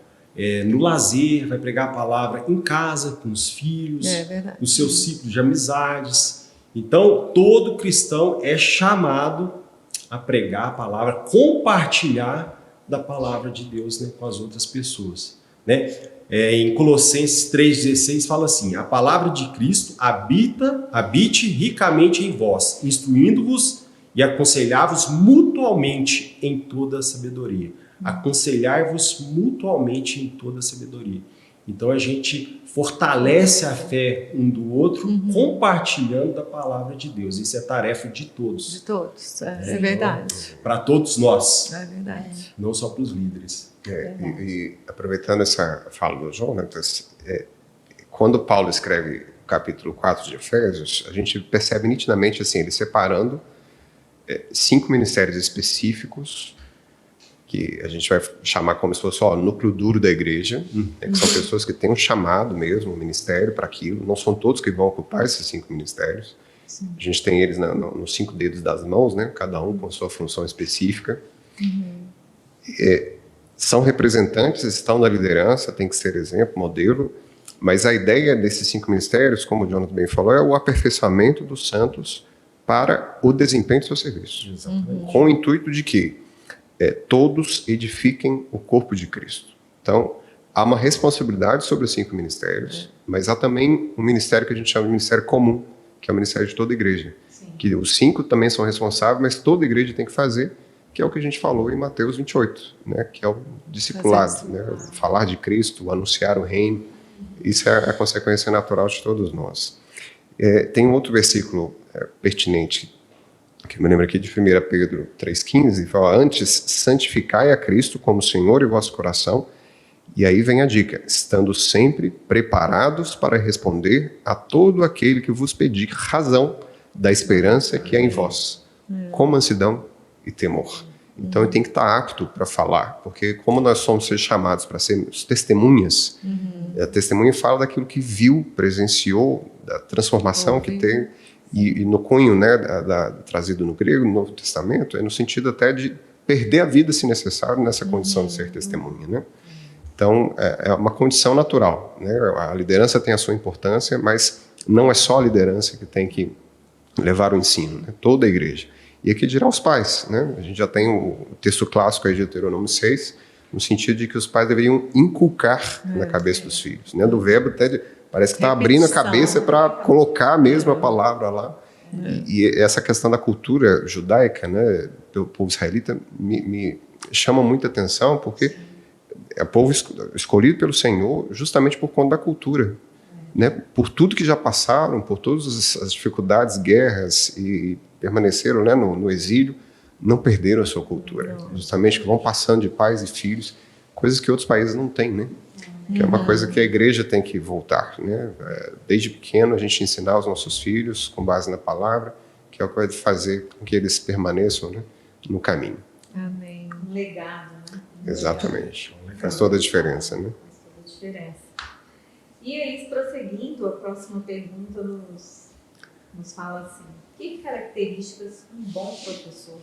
no lazer, vai pregar a palavra em casa, com os filhos, no seu ciclo de amizades. Então, todo cristão é chamado a pregar a palavra, compartilhar da palavra de Deus, né, com as outras pessoas, né? Em Colossenses 3,16 fala assim: a palavra de Cristo habite ricamente em vós, instruindo-vos e aconselhar-vos mutualmente em toda a sabedoria. Aconselhar-vos mutualmente em toda a sabedoria. Então a gente fortalece a fé um do outro, compartilhando da palavra de Deus. Isso é tarefa de todos. De todos, é verdade. Para todos nós, É verdade. não só para os líderes. E aproveitando essa fala do Jonatas, quando Paulo escreve o capítulo 4 de Efésios, a gente percebe nitidamente assim, ele separando 5 ministérios específicos, que a gente vai chamar como se fosse o núcleo duro da igreja, que são pessoas que têm um chamado mesmo, um ministério para aquilo. Não são todos que vão ocupar esses 5 ministérios. Sim. A gente tem eles nos 5 dedos das mãos, né? Cada um com sua função específica. São representantes, estão na liderança, tem que ser exemplo, modelo, mas a ideia desses 5 ministérios, como o Jonathan bem falou, é o aperfeiçoamento dos santos para o desempenho do seu serviço. Com o intuito de que todos edifiquem o corpo de Cristo. Então, há uma responsabilidade sobre os 5 ministérios, mas há também um ministério que a gente chama de ministério comum, que é o ministério de toda a igreja. Sim. Que os 5 também são responsáveis, mas toda a igreja tem que fazer que é o que a gente falou em Mateus 28, né? Que é o discipulado, né? Falar de Cristo, anunciar o reino, isso é a consequência natural de todos nós. Tem um outro versículo pertinente, que eu me lembro aqui de 1 Pedro 3,15, fala: antes santificai a Cristo como Senhor em vosso coração, e aí vem a dica, estando sempre preparados para responder a todo aquele que vos pedir razão da esperança que é em vós, com mansidão e temor. Então ele tem que estar apto para falar, porque como nós somos chamados para sermos testemunhas, a testemunha fala daquilo que viu, presenciou, da transformação que tem, e no cunho, né, trazido no grego, no Novo Testamento, é no sentido até de perder a vida, se necessário, nessa condição de ser testemunha, né? Então, é uma condição natural, né? A liderança tem a sua importância, mas não é só a liderança que tem que levar o ensino, né? Toda a igreja. E aqui dirá os pais, né? A gente já tem o texto clássico aí de Deuteronômio 6, no sentido de que os pais deveriam inculcar na cabeça dos filhos, né? Do verbo até parece que está abrindo a cabeça para colocar a mesma palavra lá. E essa questão da cultura judaica, né, do povo israelita, me chama muita atenção, porque é povo escolhido pelo Senhor justamente por conta da cultura, né? Por tudo que já passaram, por todas as dificuldades, guerras, e permaneceram, né, no exílio, não perderam a sua cultura. Justamente que vão passando de pais e filhos, coisas que outros países não têm, né? Que é uma coisa que a igreja tem que voltar, né? Desde pequeno a gente ensinar os nossos filhos com base na palavra, que é o que vai fazer com que eles permaneçam, né, no caminho. Amém. Um legado, né? Exatamente. Faz toda a diferença, né? Faz toda a diferença. E aí, prosseguindo, a próxima pergunta nos fala assim: que características um bom professor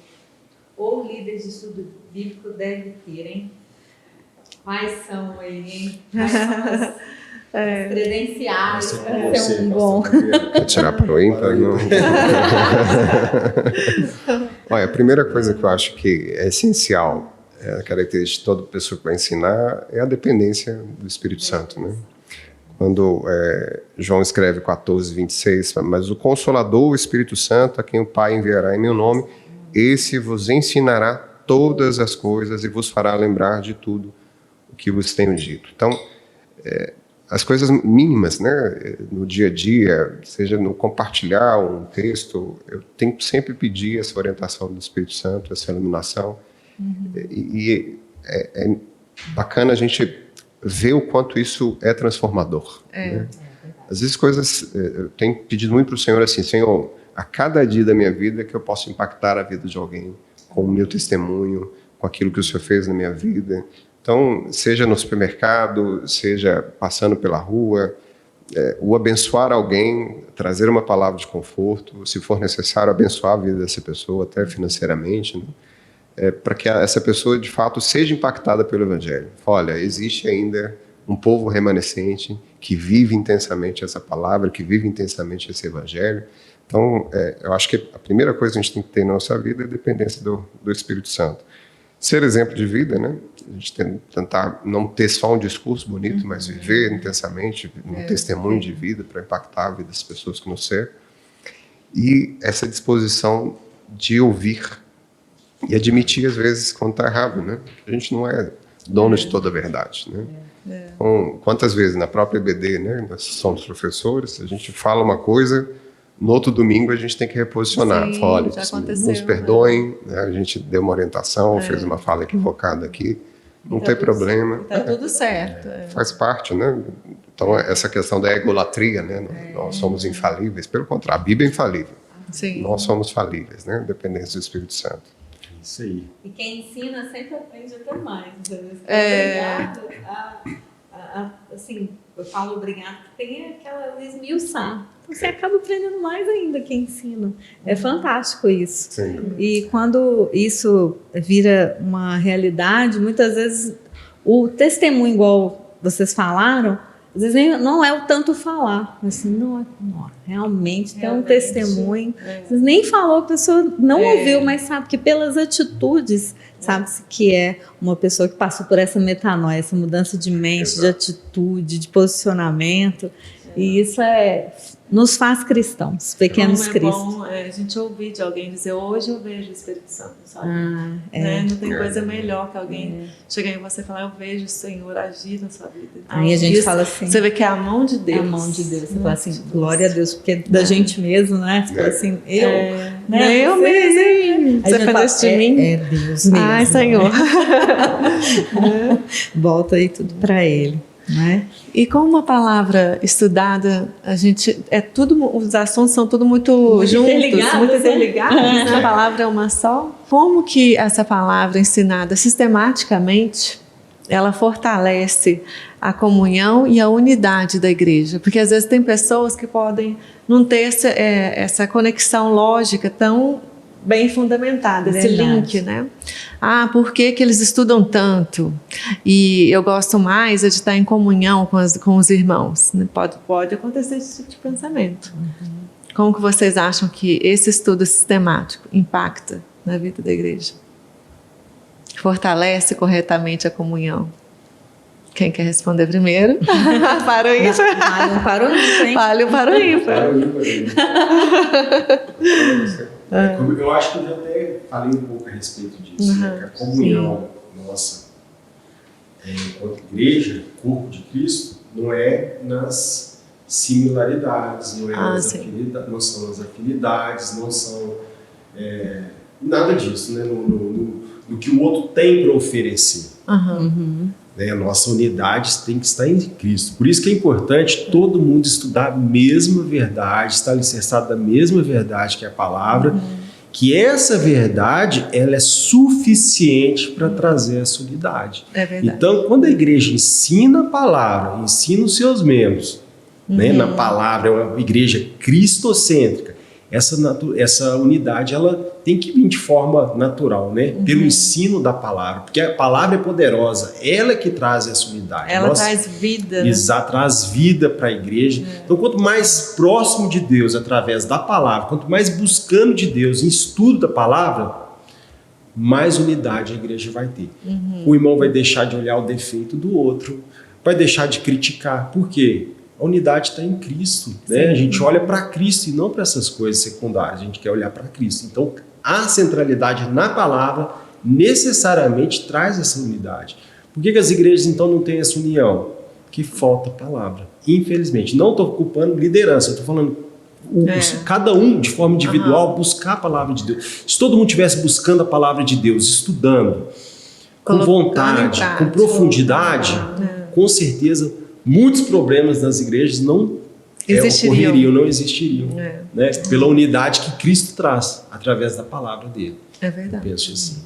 ou líder de estudo bíblico deve ter, hein? Quais são aí, hein? Quais são as credenciais para ser um bom? Vou tirar para o ímpar, não. Olha, a primeira coisa que eu acho que é essencial, a característica de toda pessoa que vai ensinar, é a dependência do Espírito Santo, né? Quando João escreve 14:26, mas o Consolador, o Espírito Santo, a quem o Pai enviará em meu nome, esse vos ensinará todas as coisas e vos fará lembrar de tudo o que vos tenho dito. Então, as coisas mínimas, né, no dia a dia, seja no compartilhar um texto, eu tenho que sempre pedir essa orientação do Espírito Santo, essa iluminação. E é bacana a gente ver o quanto isso é transformador. Né? Às vezes eu tenho pedido muito para o Senhor assim: Senhor, a cada dia da minha vida que eu possa impactar a vida de alguém com o meu testemunho, com aquilo que o Senhor fez na minha vida. Então, seja no supermercado, seja passando pela rua, o abençoar alguém, trazer uma palavra de conforto, se for necessário, abençoar a vida dessa pessoa, até financeiramente, né? Para que essa pessoa, de fato, seja impactada pelo Evangelho. Olha, existe ainda um povo remanescente que vive intensamente essa palavra, que vive intensamente esse Evangelho. Então, eu acho que a primeira coisa que a gente tem que ter na nossa vida é a dependência do Espírito Santo. Ser exemplo de vida, né? A gente tentar não ter só um discurso bonito, mas viver intensamente, um testemunho de vida para impactar a vida das pessoas que nos cercam. E essa disposição de ouvir e admitir, às vezes, quando está errado, né? A gente não é dono de toda a verdade, né? Então, quantas vezes na própria EBD, né? Nós somos professores, a gente fala uma coisa, no outro domingo a gente tem que reposicionar. Sim, fala, olha, já aconteceu, nos perdoem, né? A gente deu uma orientação, fez uma fala equivocada aqui, não tem problema. Está tudo certo. Faz parte, né? Então, essa questão da egolatria, né? Nós somos infalíveis, pelo contrário, a Bíblia é infalível. Sim. Nós somos falíveis, né? Dependentes do Espírito Santo. Isso aí. E quem ensina sempre aprende até mais. Obrigado. Assim, eu falo obrigado, porque tem aquela esmiuçar. Então você acaba aprendendo mais ainda quem ensina. É fantástico isso. Sim. E quando isso vira uma realidade, muitas vezes o testemunho, igual vocês falaram, às vezes não é o tanto falar, mas assim, não, realmente tem um testemunho. Às vezes nem falou, a pessoa não ouviu, mas sabe que pelas atitudes, sabe-se que é uma pessoa que passou por essa metanoia, essa mudança de mente, de atitude, de posicionamento. E isso nos faz cristãos, pequenos Como cristos. bom a gente ouvir de alguém dizer, hoje eu vejo o Espírito Santo, sabe? Né? Não tem coisa melhor que alguém chegar em você e falar, eu vejo o Senhor agir na sua vida. Então, Aí a gente fala assim, você vê que é a mão de Deus. É a mão de Deus. Você fala assim, glória a Deus, porque da gente mesmo, né? Você fala assim, Eu mesmo. Você fez isso de mim? É Deus mesmo. Ai, Senhor. Volta aí tudo para Ele, né? E com uma palavra estudada, os assuntos são tudo muito juntos, muito interligados, né? A palavra é uma só. Como que essa palavra ensinada sistematicamente, ela fortalece a comunhão e a unidade da igreja? Porque às vezes tem pessoas que podem não ter essa conexão lógica tão bem fundamentada, esse link, né? Por que eles estudam tanto? E eu gosto mais de estar em comunhão com os irmãos. Pode acontecer esse tipo de pensamento. Como que vocês acham que esse estudo sistemático impacta na vida da igreja? Fortalece corretamente a comunhão? Quem quer responder primeiro? Para o ímpar. Para o ímpar, hein? Para o ímpar. Eu acho que eu já até falei um pouco a respeito disso, né? Que a comunhão nossa enquanto igreja, corpo de Cristo, não é nas similaridades, não são nas afinidades, não são nada disso, né? No que o outro tem para oferecer. A nossa unidade tem que estar em Cristo. Por isso que é importante todo mundo estudar a mesma verdade, estar alicerçado da mesma verdade que é a palavra, que essa verdade ela é suficiente para trazer essa unidade. É verdade. Então, quando a igreja ensina a palavra, ensina os seus membros, né, na palavra, é uma igreja cristocêntrica, essa unidade ela tem que vir de forma natural, né? Pelo ensino da palavra, porque a palavra é poderosa, ela que traz essa unidade. Ela traz vida. Exato, traz vida para a igreja. Então, quanto mais próximo de Deus através da palavra, quanto mais buscando de Deus em estudo da palavra, mais unidade a igreja vai ter. O irmão vai deixar de olhar o defeito do outro, vai deixar de criticar. Por quê? A unidade está em Cristo, né? A gente olha para Cristo e não para essas coisas secundárias, a gente quer olhar para Cristo. Então, a centralidade na palavra necessariamente traz essa unidade. Por que as igrejas então não têm essa união? Que falta palavra, infelizmente. Não estou culpando liderança, estou falando cada um de forma individual buscar a palavra de Deus. Se todo mundo estivesse buscando a palavra de Deus, estudando, com vontade, com profundidade, com certeza muitos problemas nas igrejas não existiriam, né? Pela unidade que Cristo traz através da palavra dele. É verdade. Eu penso assim.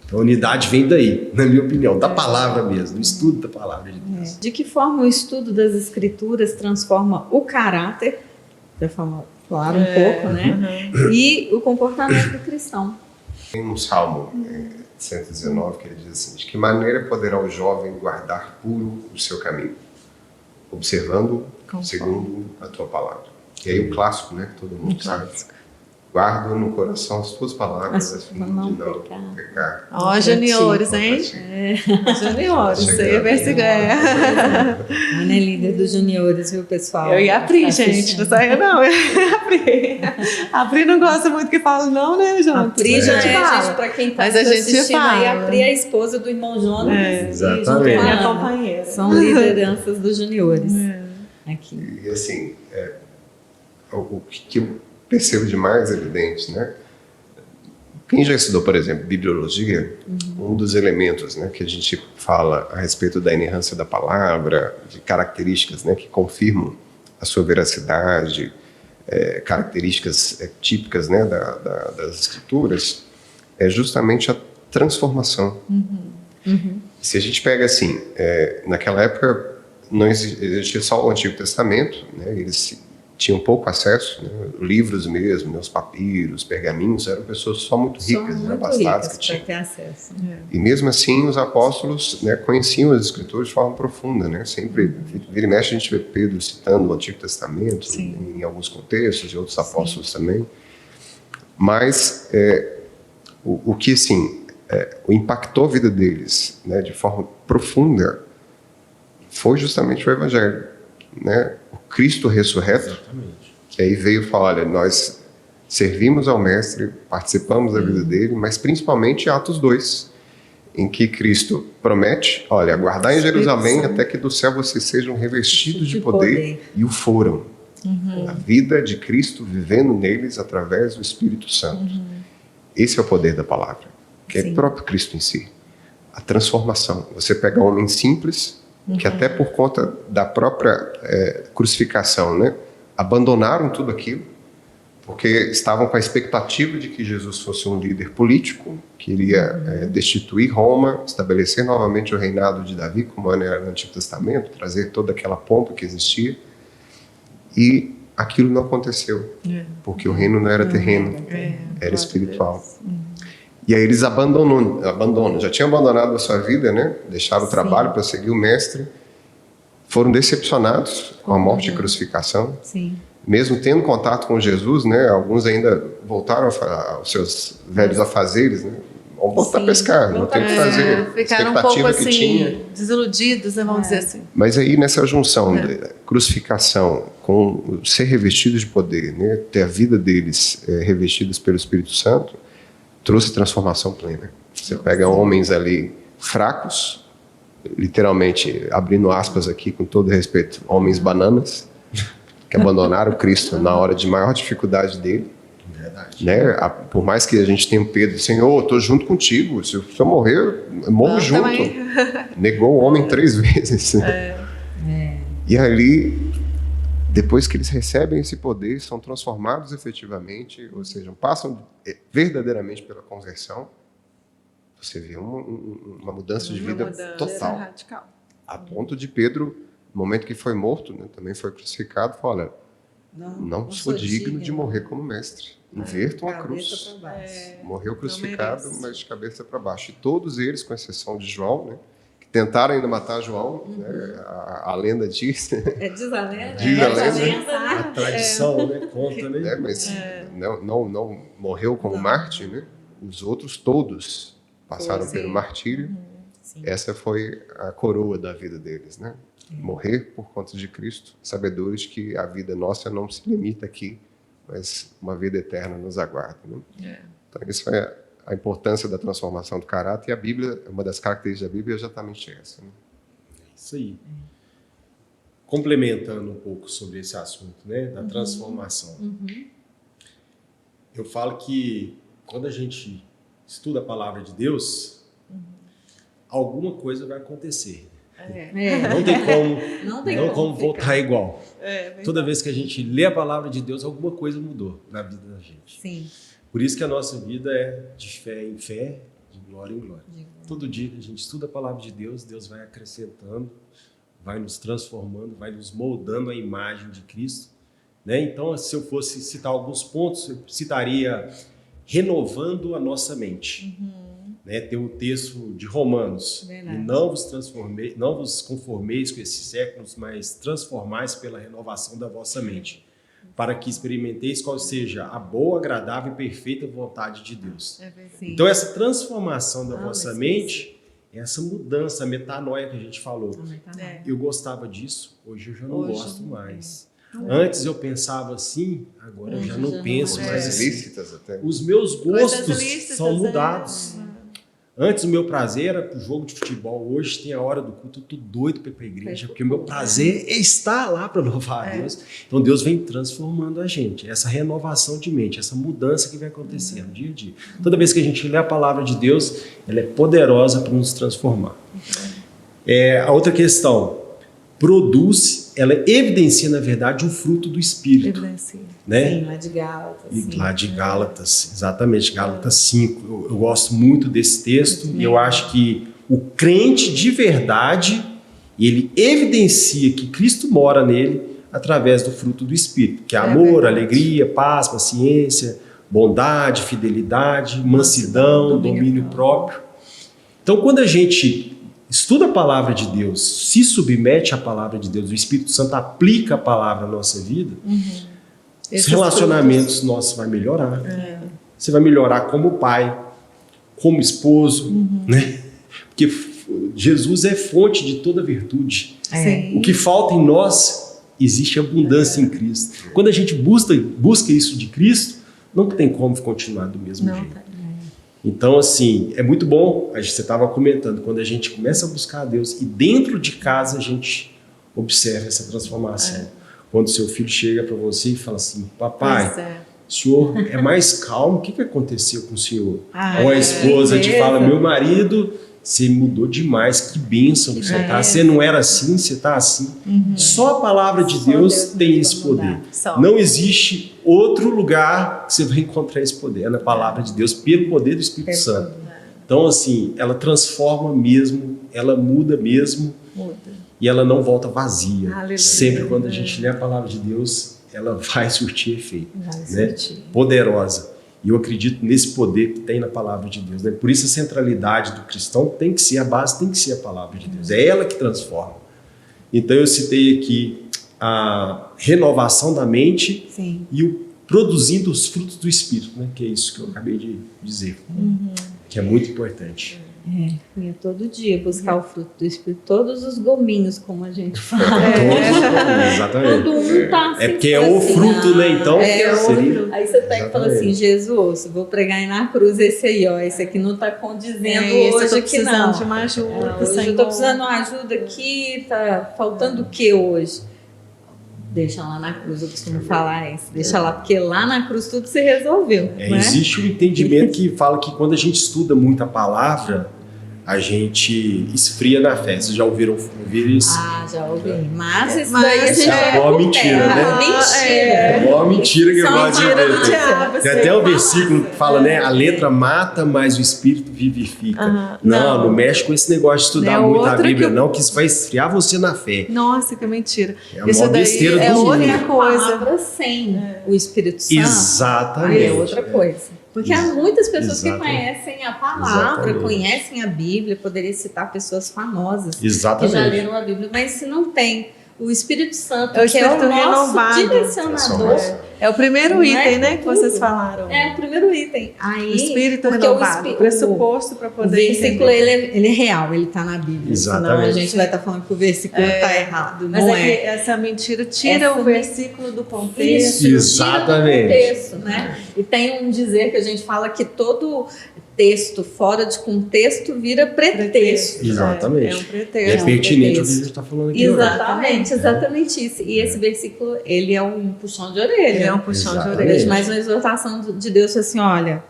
Então, a unidade vem daí, na minha opinião, da palavra mesmo, do estudo da palavra de Deus. De que forma o estudo das Escrituras transforma o caráter, já falaram um pouco, né? E o comportamento do cristão. Tem um salmo 119 que ele diz assim: de que maneira poderá o jovem guardar puro o seu caminho, observando segundo a tua palavra. E aí o clássico, né, que todo mundo sabe: guarda no coração as tuas palavras, a fim de não pecar. Ó, juniores, hein? Juniores, aí Ana é líder dos juniores, viu, pessoal? Eu e a Pri, gente, não saiu não. A Pri não gosta muito que fala não, né, Jonas? A Pri já gente, pra quem tá assistindo aí, a Pri é a esposa do irmão Jonas. Exatamente. Minha companheira. São lideranças dos juniores. Aqui. E assim, o que eu percebo de mais evidente, né? Quem já estudou, por exemplo, bibliologia, um dos elementos, né, que a gente fala a respeito da inerrância da palavra, de características, né, que confirmam a sua veracidade, características típicas, né, das escrituras, é justamente a transformação. Se a gente pega assim, naquela época não existia só o Antigo Testamento, né, eles tinham pouco acesso, né, livros mesmo, né, os papiros, pergaminhos, eram pessoas só muito ricas, né, abastadas que tinham. Ter acesso. E mesmo assim, os apóstolos, né, conheciam as escrituras de forma profunda, né? Sempre, vira e mexe, a gente vê Pedro citando o Antigo Testamento, em alguns contextos, e outros apóstolos também. Mas o que, assim, impactou a vida deles, né, de forma profunda foi justamente o Evangelho, né? Cristo ressurreto. Exatamente. Que aí veio falar, olha, nós servimos ao Mestre, participamos da vida dele, mas principalmente Atos 2, em que Cristo promete, olha, aguardar em Jerusalém até que do céu vocês sejam revestidos de poder, e o foram. A vida de Cristo vivendo neles através do Espírito Santo. Esse é o poder da palavra, que é próprio Cristo em si. A transformação. Você pega homens simples, que até por conta da própria crucificação, né, abandonaram tudo aquilo, porque estavam com a expectativa de que Jesus fosse um líder político, que iria destituir Roma, estabelecer novamente o reinado de Davi, como era no Antigo Testamento, trazer toda aquela pompa que existia. E aquilo não aconteceu, porque o reino não era terreno, era espiritual. E aí eles abandonam, já tinham abandonado a sua vida, né? Deixaram o trabalho para seguir o Mestre, foram decepcionados com a morte e a crucificação. Sim. Mesmo tendo contato com Jesus, né? Alguns ainda voltaram aos seus velhos afazeres, né? Vamos voltar a pescar, não tem o que fazer. Ficaram um pouco assim, desiludidos, né, vamos dizer assim. Mas aí nessa junção da crucificação com ser revestidos de poder, né? Ter a vida deles revestidos pelo Espírito Santo, trouxe transformação plena. Você pega homens ali fracos, literalmente, abrindo aspas aqui com todo respeito, homens bananas, que abandonaram Cristo na hora de maior dificuldade dele. Verdade. Né? Por mais que a gente tenha o Pedro, Senhor, eu estou junto contigo, se eu morrer, eu morro junto. Também. Negou o homem 3 vezes. E ali, depois que eles recebem esse poder, são transformados efetivamente, ou seja, passam verdadeiramente pela conversão, você vê uma mudança de vida total. Radical. A ponto de Pedro, no momento que foi morto, né, também foi crucificado, falou, olha, não sou digno de morrer como mestre. Invertam a cruz. Morreu crucificado, mas de cabeça para baixo. E todos eles, com exceção de João, né, que tentaram ainda matar João, né, a lenda diz. Diz a lenda. Diz a lenda. A tradição, né, conta, né? Mas não morreu como Marte, né? Os outros todos passaram pelo martírio. Essa foi a coroa da vida deles, né? Morrer por conta de Cristo, sabedores que a vida nossa não se limita aqui, mas uma vida eterna nos aguarda. Né? Então, isso é a importância da transformação do caráter, e a Bíblia, uma das características da Bíblia é exatamente essa. Né? É isso aí. Complementando um pouco sobre esse assunto, né, da transformação. Eu falo que quando a gente estuda a palavra de Deus, alguma coisa vai acontecer. Não tem como voltar igual. Toda vez que a gente lê a palavra de Deus, alguma coisa mudou na vida da gente. Sim. Por isso que a nossa vida é de fé em fé, de glória em glória. Todo dia que a gente estuda a palavra de Deus, Deus vai acrescentando, vai nos transformando, vai nos moldando a imagem de Cristo. Né? Então, se eu fosse citar alguns pontos, eu citaria renovando a nossa mente. Né, tem um texto de Romanos, e não vos conformeis com esses séculos, mas transformais pela renovação da vossa mente, para que experimenteis qual seja a boa, agradável e perfeita vontade de Deus. Então essa transformação da vossa mente, essa mudança, a metanoia que a gente falou, eu gostava disso, hoje eu já não gosto mais. Antes eu pensava assim, agora eu já não penso mais assim. Os meus gostos são mudados. Antes o meu prazer era o jogo de futebol, hoje tem a hora do culto, eu tô doido para ir para a igreja, porque o meu prazer é estar lá para louvar a Deus. Então Deus vem transformando a gente, essa renovação de mente, essa mudança que vai acontecer no dia a dia. Toda vez que a gente lê a palavra de Deus, ela é poderosa para nos transformar. A outra questão, ela evidencia, na verdade, um fruto do Espírito. Né? Sim, lá de Gálatas. Lá de Gálatas, exatamente, Gálatas 5. Eu gosto muito desse texto e eu acho que o crente de verdade, ele evidencia que Cristo mora nele através do fruto do Espírito, que é amor, alegria, paz, paciência, bondade, fidelidade, mansidão, domínio próprio. Então, quando a gente estuda a palavra de Deus, se submete à palavra de Deus, o Espírito Santo aplica a palavra na nossa vida, os relacionamentos nossos vão melhorar. Você vai melhorar como pai, como esposo, né? Porque Jesus é fonte de toda virtude. O que falta em nós, existe abundância em Cristo. Quando a gente busca isso de Cristo, não tem como continuar do mesmo jeito. Então, assim, é muito bom, você estava comentando, quando a gente começa a buscar a Deus e dentro de casa a gente observa essa transformação. Quando seu filho chega para você e fala assim, papai, o senhor é mais calmo, o que aconteceu com o senhor? Ou a esposa te fala, meu marido, você mudou demais, que bênção que você está. Você não era assim, você está assim. Só a palavra de Deus tem esse poder. Não existe outro lugar que você vai encontrar esse poder, é na palavra de Deus, pelo poder do Espírito Santo. Então, assim, ela transforma mesmo, ela muda mesmo, e ela não volta vazia. Aleluia. Sempre quando a gente lê a palavra de Deus, ela vai surtir efeito, né? Poderosa. E eu acredito nesse poder que tem na palavra de Deus, né? Por isso a centralidade do cristão tem que ser, a base tem que ser a palavra de Deus. É ela que transforma. Então eu citei aqui a renovação da mente e o produzindo os frutos do Espírito, né? Que é isso que eu acabei de dizer, que é muito importante. Eu todo dia buscar o fruto do Espírito, todos os gominhos, como a gente fala. Exatamente. Quando um tá assim, porque é o fruto, né? Então, aí você pega e fala assim, Jesus, vou pregar aí na cruz esse aí, ó. Esse aqui não tá condizendo hoje aqui, não. De uma ajuda, hoje eu tô precisando de uma ajuda aqui, tá faltando o que hoje? Deixa lá na cruz, eu costumo falar isso. Deixa lá, porque lá na cruz tudo se resolveu. Né? Existe um entendimento que fala que quando a gente estuda muito a palavra, a gente esfria na fé. Vocês já ouviram isso? Já ouvi. Mas isso daí a gente é uma mentira, né? É uma mentira que eu gosto de ver. Tem até o versículo que fala, né? A letra mata, mas o Espírito vivifica. Não mexe com esse negócio de estudar muito a Bíblia, não, que isso vai esfriar você na fé. Nossa, que mentira. É uma besteira do mundo. É outra coisa sem o Espírito Santo. Exatamente. É outra coisa. Porque há muitas pessoas que conhecem a palavra, conhecem a Bíblia, poderia citar pessoas famosas que já leram a Bíblia, mas se não tem o Espírito Santo, que é o nosso direcionador. É o primeiro item, né, que vocês falaram. É o primeiro item. Aí, o Espírito renovado, o pressuposto para poder. O versículo ele é real, ele está na Bíblia. Exatamente. Senão a gente vai estar falando que o versículo está errado. Mas não essa mentira tira o versículo do contexto. Exatamente. Tira do contexto, né? E tem um dizer que a gente fala que todo texto fora de contexto vira pretexto. Exatamente. É um pretexto. É pertinente o que a gente está falando aqui. Exatamente isso. E esse versículo, ele é um puxão de orelha. Ele é um puxão de orelha. Mas uma exortação de Deus assim, olha,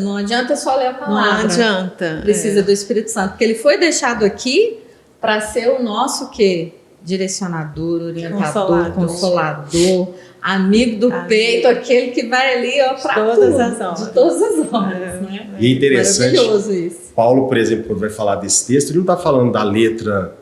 não adianta só ler a palavra. Não adianta. Precisa do Espírito Santo, porque ele foi deixado aqui para ser o nosso quê? Direcionador, orientador, consolador, amigo do peito, aquele que vai ali, ó, para todas as horas. De todas as horas, né? E é interessante, maravilhoso isso. Paulo, por exemplo, quando vai falar desse texto, ele não está falando da letra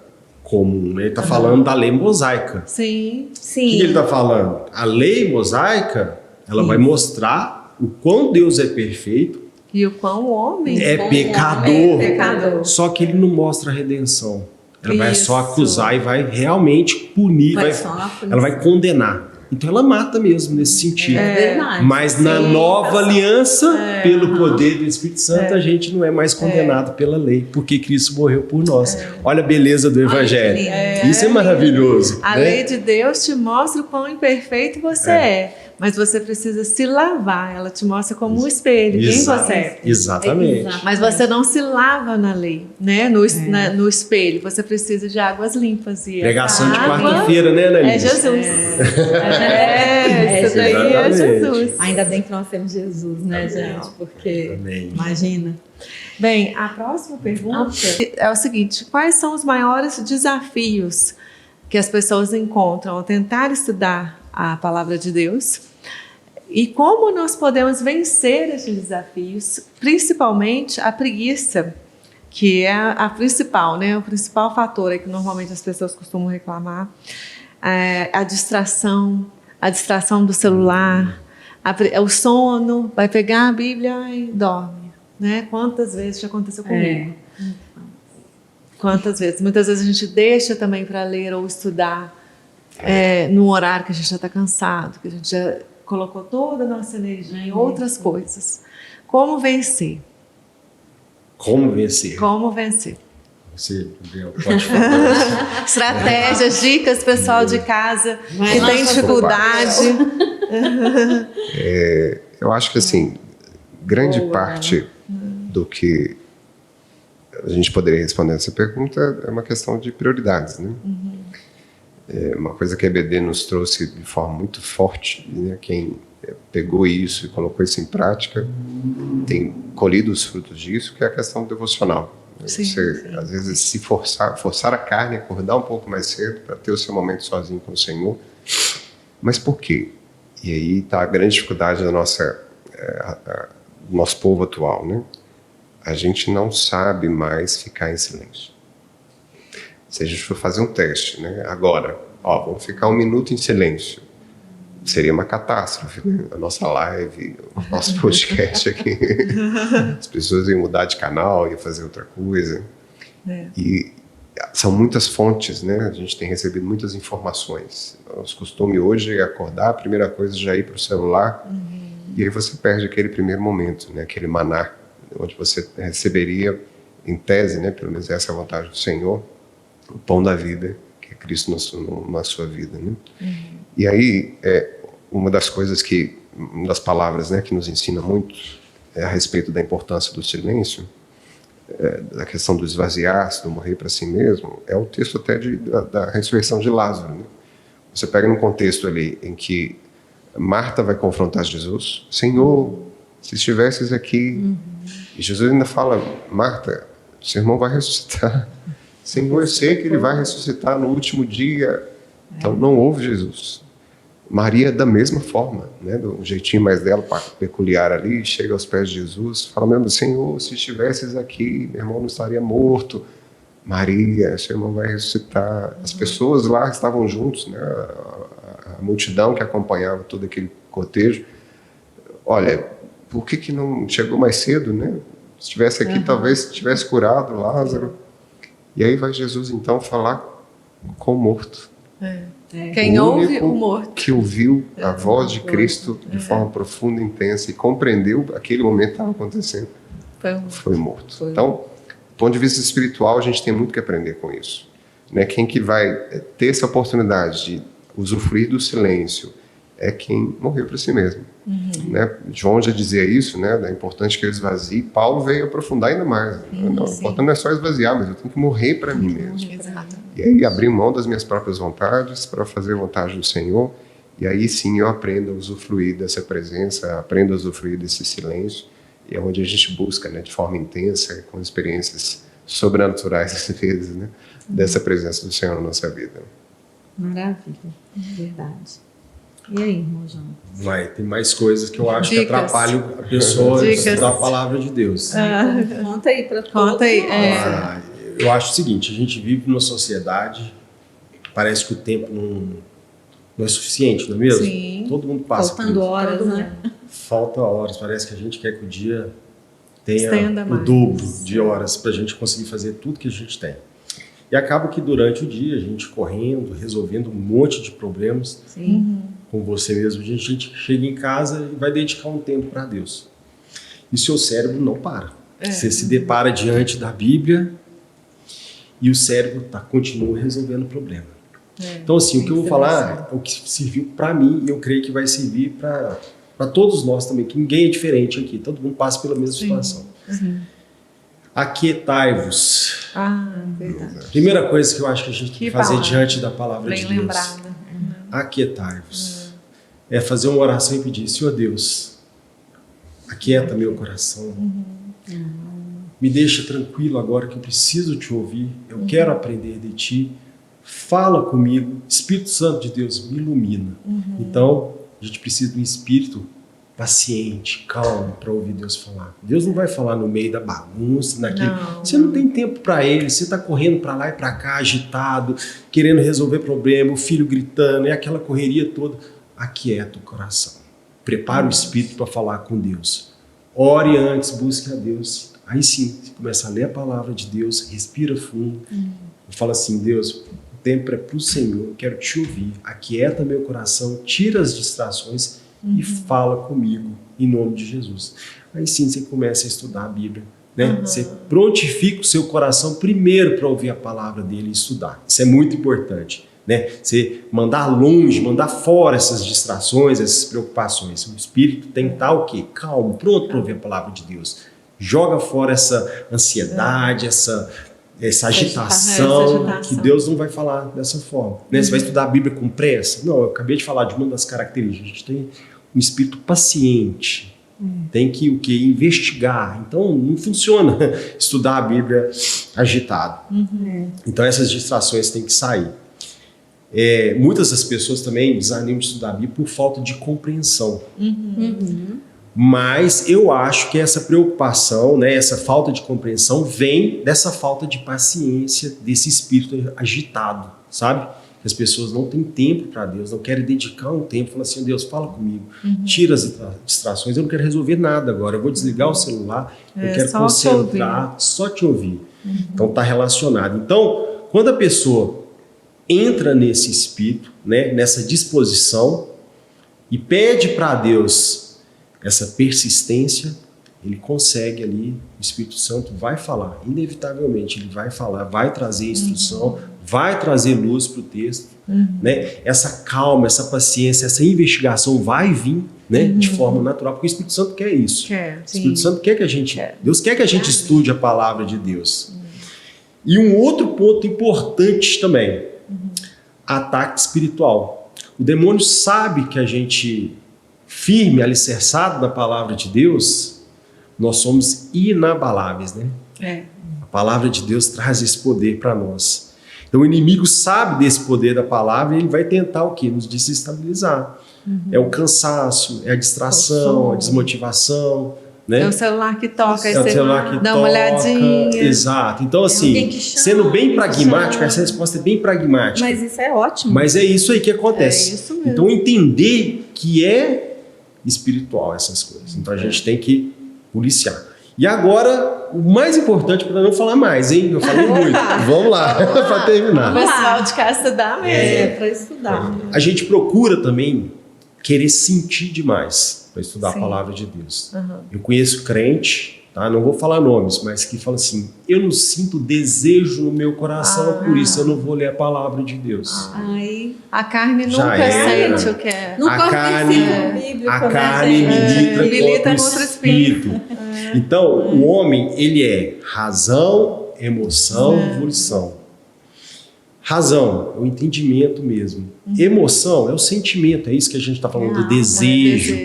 comum, né? Ele está falando da lei mosaica. Sim. O que ele está falando? A lei mosaica, ela vai mostrar o quão Deus é perfeito e o quão o homem é pecador. Só que ele não mostra a redenção. Ela vai só acusar e vai realmente punir, ela vai condenar. Então ela mata mesmo nesse sentido. Mas na nova aliança, pelo poder do Espírito Santo, a gente não é mais condenado pela lei, porque Cristo morreu por nós. Olha a beleza do Evangelho. Isso é maravilhoso. A lei de Deus te mostra o quão imperfeito você é. Mas você precisa se lavar. Ela te mostra como um espelho quem você é. Exatamente. Mas você não se lava na lei, né? No espelho. Você precisa de águas limpas. E pregação de quarta-feira, né, Annalise? É Jesus. Isso daí é Jesus. Ainda bem que nós temos Jesus, né, gente? Porque, imagina. Bem, a próxima pergunta é o seguinte: quais são os maiores desafios que as pessoas encontram ao tentar estudar a palavra de Deus? E como nós podemos vencer esses desafios, principalmente a preguiça, que é a principal, né? O principal fator é que normalmente as pessoas costumam reclamar, a distração do celular, o sono, vai pegar a Bíblia e dorme, né? Quantas vezes já aconteceu comigo? Quantas vezes? Muitas vezes a gente deixa também para ler ou estudar num horário que a gente já está cansado, que a gente já colocou toda a nossa energia em outras coisas. Como vencer? Como vencer? Como vencer? Você, Gabriel, pode falar. Estratégias, dicas, pessoal de casa Vai que lá, tem dificuldade. Eu acho que, assim, grande Boa, parte do que a gente poderia responder essa pergunta é uma questão de prioridades, né? É uma coisa que a EBD nos trouxe de forma muito forte, né? Quem pegou isso e colocou isso em prática tem colhido os frutos disso, que é a questão devocional. Sim, Você, às vezes, se forçar a carne, acordar um pouco mais cedo para ter o seu momento sozinho com o Senhor. Mas por quê? E aí está a grande dificuldade da do nosso povo atual, né? A gente não sabe mais ficar em silêncio. Se a gente for fazer um teste, né? Agora, vamos ficar 1 minuto em silêncio. Seria uma catástrofe, né? A nossa live, o nosso podcast aqui. As pessoas iam mudar de canal, iam fazer outra coisa. E são muitas fontes, né? A gente tem recebido muitas informações. Nosso costume hoje é acordar, a primeira coisa já ir para o celular, e aí você perde aquele primeiro momento, né? Aquele maná, onde você receberia, em tese, né? Pelo menos essa é a vontade do Senhor, o pão da vida, que é Cristo na sua vida, né? E aí, uma das palavras, né, que nos ensina muito a respeito da importância do silêncio, da questão do esvaziar-se, do morrer para si mesmo, é o texto até da ressurreição de Lázaro, né? Você pega num contexto ali em que Marta vai confrontar Jesus, Senhor, se estivesses aqui, e Jesus ainda fala, Marta, seu irmão vai ressuscitar. Senhor, eu sei que ele vai ressuscitar no último dia. Então não ouve Jesus. Maria, da mesma forma, né, do jeitinho mais dela, peculiar ali, chega aos pés de Jesus, fala mesmo, Senhor, se estivesses aqui, meu irmão não estaria morto. Maria, seu irmão vai ressuscitar. As pessoas lá estavam juntos, né, a multidão que acompanhava todo aquele cortejo. Olha, por que não chegou mais cedo, né? Se estivesse aqui, talvez tivesse curado Lázaro. E aí vai Jesus, então, falar com o morto. Quem ouve o morto. Que ouviu a voz de Cristo de forma profunda e intensa e compreendeu aquele momento que estava acontecendo, foi morto. Então, do ponto de vista espiritual, a gente tem muito que aprender com isso, né? Quem que vai ter essa oportunidade de usufruir do silêncio é quem morreu para si mesmo. Né? João já dizia isso, né? É importante que eu esvazie. Paulo veio aprofundar ainda mais. O importante não é só esvaziar, mas eu tenho que morrer para mim mesmo. E aí abrir mão das minhas próprias vontades para fazer a vontade do Senhor. E aí sim eu aprendo a usufruir dessa presença, aprendo a usufruir desse silêncio. E é onde a gente busca, né, de forma intensa, com experiências sobrenaturais, às vezes, né, dessa presença do Senhor na nossa vida. Maravilha, verdade. E aí, irmão João? Tem mais coisas que eu acho que atrapalham a pessoa da palavra de Deus. Conta aí para todos. Conta aí. Eu acho o seguinte, a gente vive numa sociedade, parece que o tempo não é suficiente, não é mesmo? Sim. Todo mundo passa Faltando horas, né? Falta horas, parece que a gente quer que o dia tenha Estenda o mais. dobro de horas para a gente conseguir fazer tudo que a gente tem. E acaba que durante o dia, a gente correndo, resolvendo um monte de problemas, com você mesmo, a gente chega em casa e vai dedicar um tempo para Deus. E seu cérebro não para. Você se depara diante da Bíblia e o cérebro continua resolvendo o problema. Então, assim, o que eu vou falar é o que serviu para mim e eu creio que vai servir para todos nós também, que ninguém é diferente aqui, todo mundo passa pela mesma situação. Aquietai-vos. Verdade. Primeira coisa que eu acho que a gente tem que fazer diante da palavra de Deus. Bem lembrada. Aquietai-vos. É fazer uma oração e pedir, Senhor Deus, aquieta meu coração. Me deixa tranquilo agora que eu preciso te ouvir. Eu quero aprender de ti. Fala comigo. Espírito Santo de Deus, me ilumina. Então, a gente precisa de um espírito paciente, calmo, para ouvir Deus falar. Deus não vai falar no meio da bagunça, naquilo. Você não tem tempo para ele, você está correndo para lá e para cá, agitado, querendo resolver problema, o filho gritando, é aquela correria toda. Aquieta o coração. Prepara o espírito para falar com Deus. Ore antes, busque a Deus. Aí sim, você começa a ler a palavra de Deus, respira fundo e fala assim, Deus, o tempo é para o Senhor, eu quero te ouvir. Aquieta meu coração, tira as distrações e fala comigo, em nome de Jesus. Aí sim você começa a estudar a Bíblia né? Você prontifica o seu coração primeiro para ouvir a palavra dele e estudar. Isso é muito importante, né? Você mandar longe, mandar fora essas distrações, essas preocupações. O espírito tem que estar o quê? Calmo, pronto para ouvir a palavra de Deus. Joga fora essa ansiedade, essa agitação, que Deus não vai falar dessa forma. Né? Você vai estudar a Bíblia com pressa? Não, eu acabei de falar de uma das características. A gente tem um espírito paciente. Tem que o quê? Investigar. Então, não funciona estudar a Bíblia agitado. Então, essas distrações têm que sair. Muitas das pessoas também desanimam de estudar a Bíblia por falta de compreensão. Mas eu acho que essa preocupação, né, essa falta de compreensão vem dessa falta de paciência, desse espírito agitado, sabe? As pessoas não têm tempo para Deus, não querem dedicar um tempo, falando assim, Deus, fala comigo, tira as distrações, eu não quero resolver nada agora, eu vou desligar o celular, eu quero concentrar, só te ouvir. Então está relacionado. Então, quando a pessoa entra nesse espírito, né, nessa disposição, e pede para Deus essa persistência, ele consegue ali, o Espírito Santo vai falar, inevitavelmente ele vai falar, vai trazer instrução, vai trazer luz para o texto, né? Essa calma, essa paciência, essa investigação vai vir, né, de forma natural, porque o Espírito Santo quer isso. O Espírito Santo quer que a gente, Deus quer que a gente estude a palavra de Deus. E um outro ponto importante também, ataque espiritual. O demônio sabe que a gente firme, alicerçado na palavra de Deus, nós somos inabaláveis, né? A palavra de Deus traz esse poder para nós. Então o inimigo sabe desse poder da palavra e ele vai tentar o quê? Nos desestabilizar. É o cansaço, é a distração, a desmotivação, né? É o celular que toca, é o celular que dá uma olhadinha. Exato. Então assim, sendo bem pragmático, essa resposta é bem pragmática. Mas isso é ótimo. Mas é isso aí que acontece. É isso mesmo. Então entender que é espiritual essas coisas. Então a gente tem que policiar. E agora, o mais importante, para não falar mais, hein? Eu falei muito. Vamos lá, para terminar. O pessoal de casa estudar mesmo. Para estudar. A gente procura também querer sentir demais para estudar a palavra de Deus. Eu conheço crente, tá? Não vou falar nomes, mas que fala assim, eu não sinto desejo no meu coração, por isso eu não vou ler a palavra de Deus. A carne Já nunca era. sente o que é. Nunca A carne milita contra o contra o espírito. Então, o homem, ele é razão, emoção, volição. Razão é o entendimento mesmo. Emoção é o sentimento, é isso que a gente está falando, do desejo.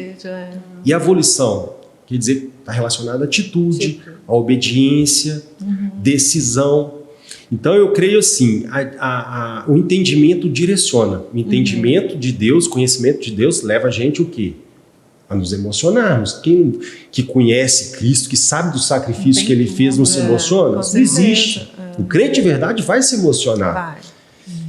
E a volição, quer dizer, está relacionada à atitude, à obediência, decisão. Então eu creio assim, o entendimento direciona. O entendimento de Deus, conhecimento de Deus leva a gente o quê? A nos emocionarmos. Quem que conhece Cristo, que sabe do sacrifício que Ele fez, não se emociona? Não existe. O crente de verdade vai se emocionar.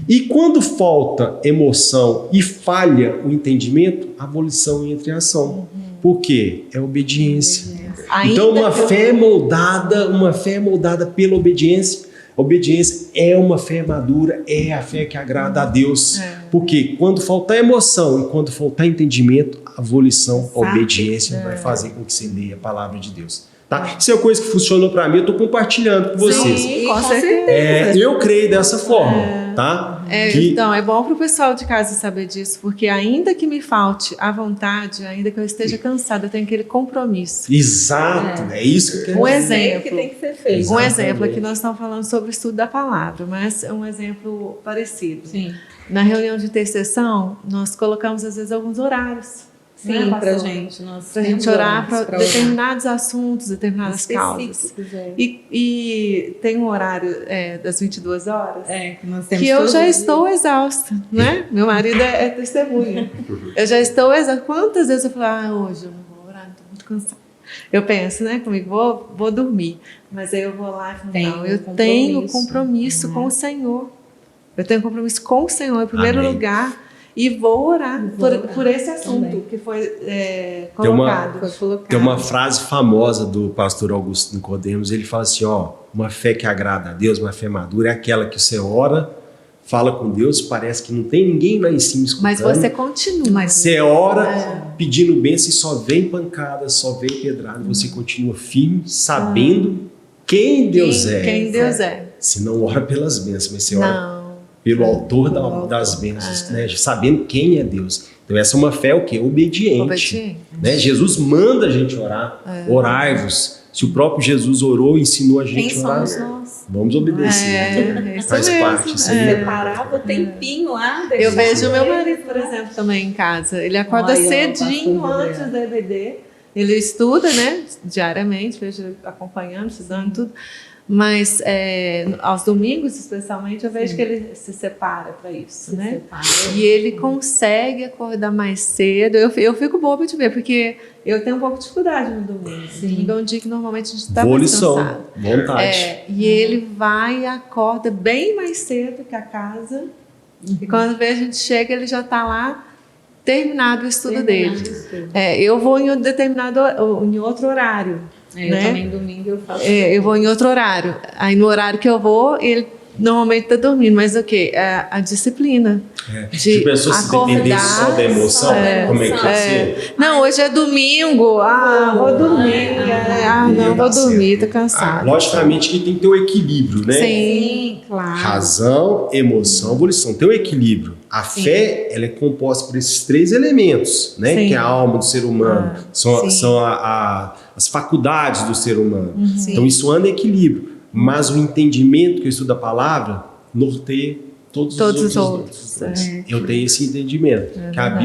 E quando falta emoção e falha o entendimento, a volição entra em ação. Por quê? É obediência. Então uma fé moldada pela obediência. A obediência é uma fé madura, é a fé que agrada a Deus. Porque quando faltar emoção e quando faltar entendimento, a volição, a obediência vai fazer com que você leia a palavra de Deus. Tá? Isso é uma coisa que funcionou para mim, eu estou compartilhando com vocês. Sim, com certeza. Eu creio dessa forma. Tá? Então, é bom para o pessoal de casa saber disso, porque ainda que me falte a vontade, ainda que eu esteja cansada, eu tenho aquele compromisso. Exato, é isso que eu quero dizer. exemplo que tem que ser feito. Um exemplo, aqui nós estamos falando sobre o estudo da palavra, mas é um exemplo parecido. Na reunião de intercessão, nós colocamos às vezes alguns horários. Sim, para gente. Para a gente orar para determinados assuntos, determinadas causas. E tem um horário das 22 horas que eu já estou exausta, né? Meu marido é testemunha. Eu já estou exausta. Quantas vezes eu falo, hoje eu não vou orar, estou muito cansada. Eu penso, né, comigo, vou dormir. Mas aí eu vou lá e falo, não, eu tenho compromisso com o Senhor. Eu tenho compromisso com o Senhor em primeiro lugar. E vou orar por esse assunto que foi colocado. Tem uma frase famosa do pastor Augusto Nicodemos, ele fala assim, uma fé que agrada a Deus, uma fé madura, é aquela que você ora, fala com Deus, parece que não tem ninguém lá em cima escutando. Mas você continua. Você ora pedindo bênção e só vem pancada, só vem pedrada, você continua firme, sabendo quem Deus é. Quem Deus é. Se não ora pelas bênçãos, mas você ora Não. pelo autor das bênçãos, né? Sabendo quem é Deus. Então essa é uma fé o quê? Obediente. Né? Jesus manda a gente orar. Orai-vos. Se o próprio Jesus orou, ensinou a gente a orar. Quem somos nós? Vamos obedecer. Isso Faz mesmo. parte. Isso aí. Separava o tempinho lá. Eu vejo o meu marido, por exemplo, também em casa. Ele acorda Olha, cedinho pastor antes do EBD. Ele estuda, né? Diariamente, vejo ele acompanhando, estudando tudo. Mas aos domingos, especialmente, eu vejo que ele se separa para isso, né? E ele consegue acordar mais cedo. Eu fico boba de ver, porque eu tenho um pouco de dificuldade no domingo. Domingo é um dia que normalmente a gente está mais cansado. Vontade. E ele vai e acorda bem mais cedo que a casa. E quando vê, a gente chega, ele já está lá terminado o estudo dele. Eu vou em outro horário. Eu né? também domingo eu faço. Eu vou em outro horário. Aí no horário que eu vou, ele normalmente está dormindo. Mas o quê? A disciplina. De pessoas se depender só da emoção, como é que vai ser? Não, hoje é domingo. Vou dormir. Não, vou dormir, tô cansado. Logicamente que tem que ter o equilíbrio, né? Sim, claro. Razão, emoção, volição. Tem o equilíbrio. A fé, ela é composta por esses 3 elementos, né? Sim. Que é a alma do ser humano. São as faculdades do ser humano. Então isso anda em equilíbrio. Mas o entendimento que eu estudo a palavra norteia todos os outros. Eu tenho esse entendimento.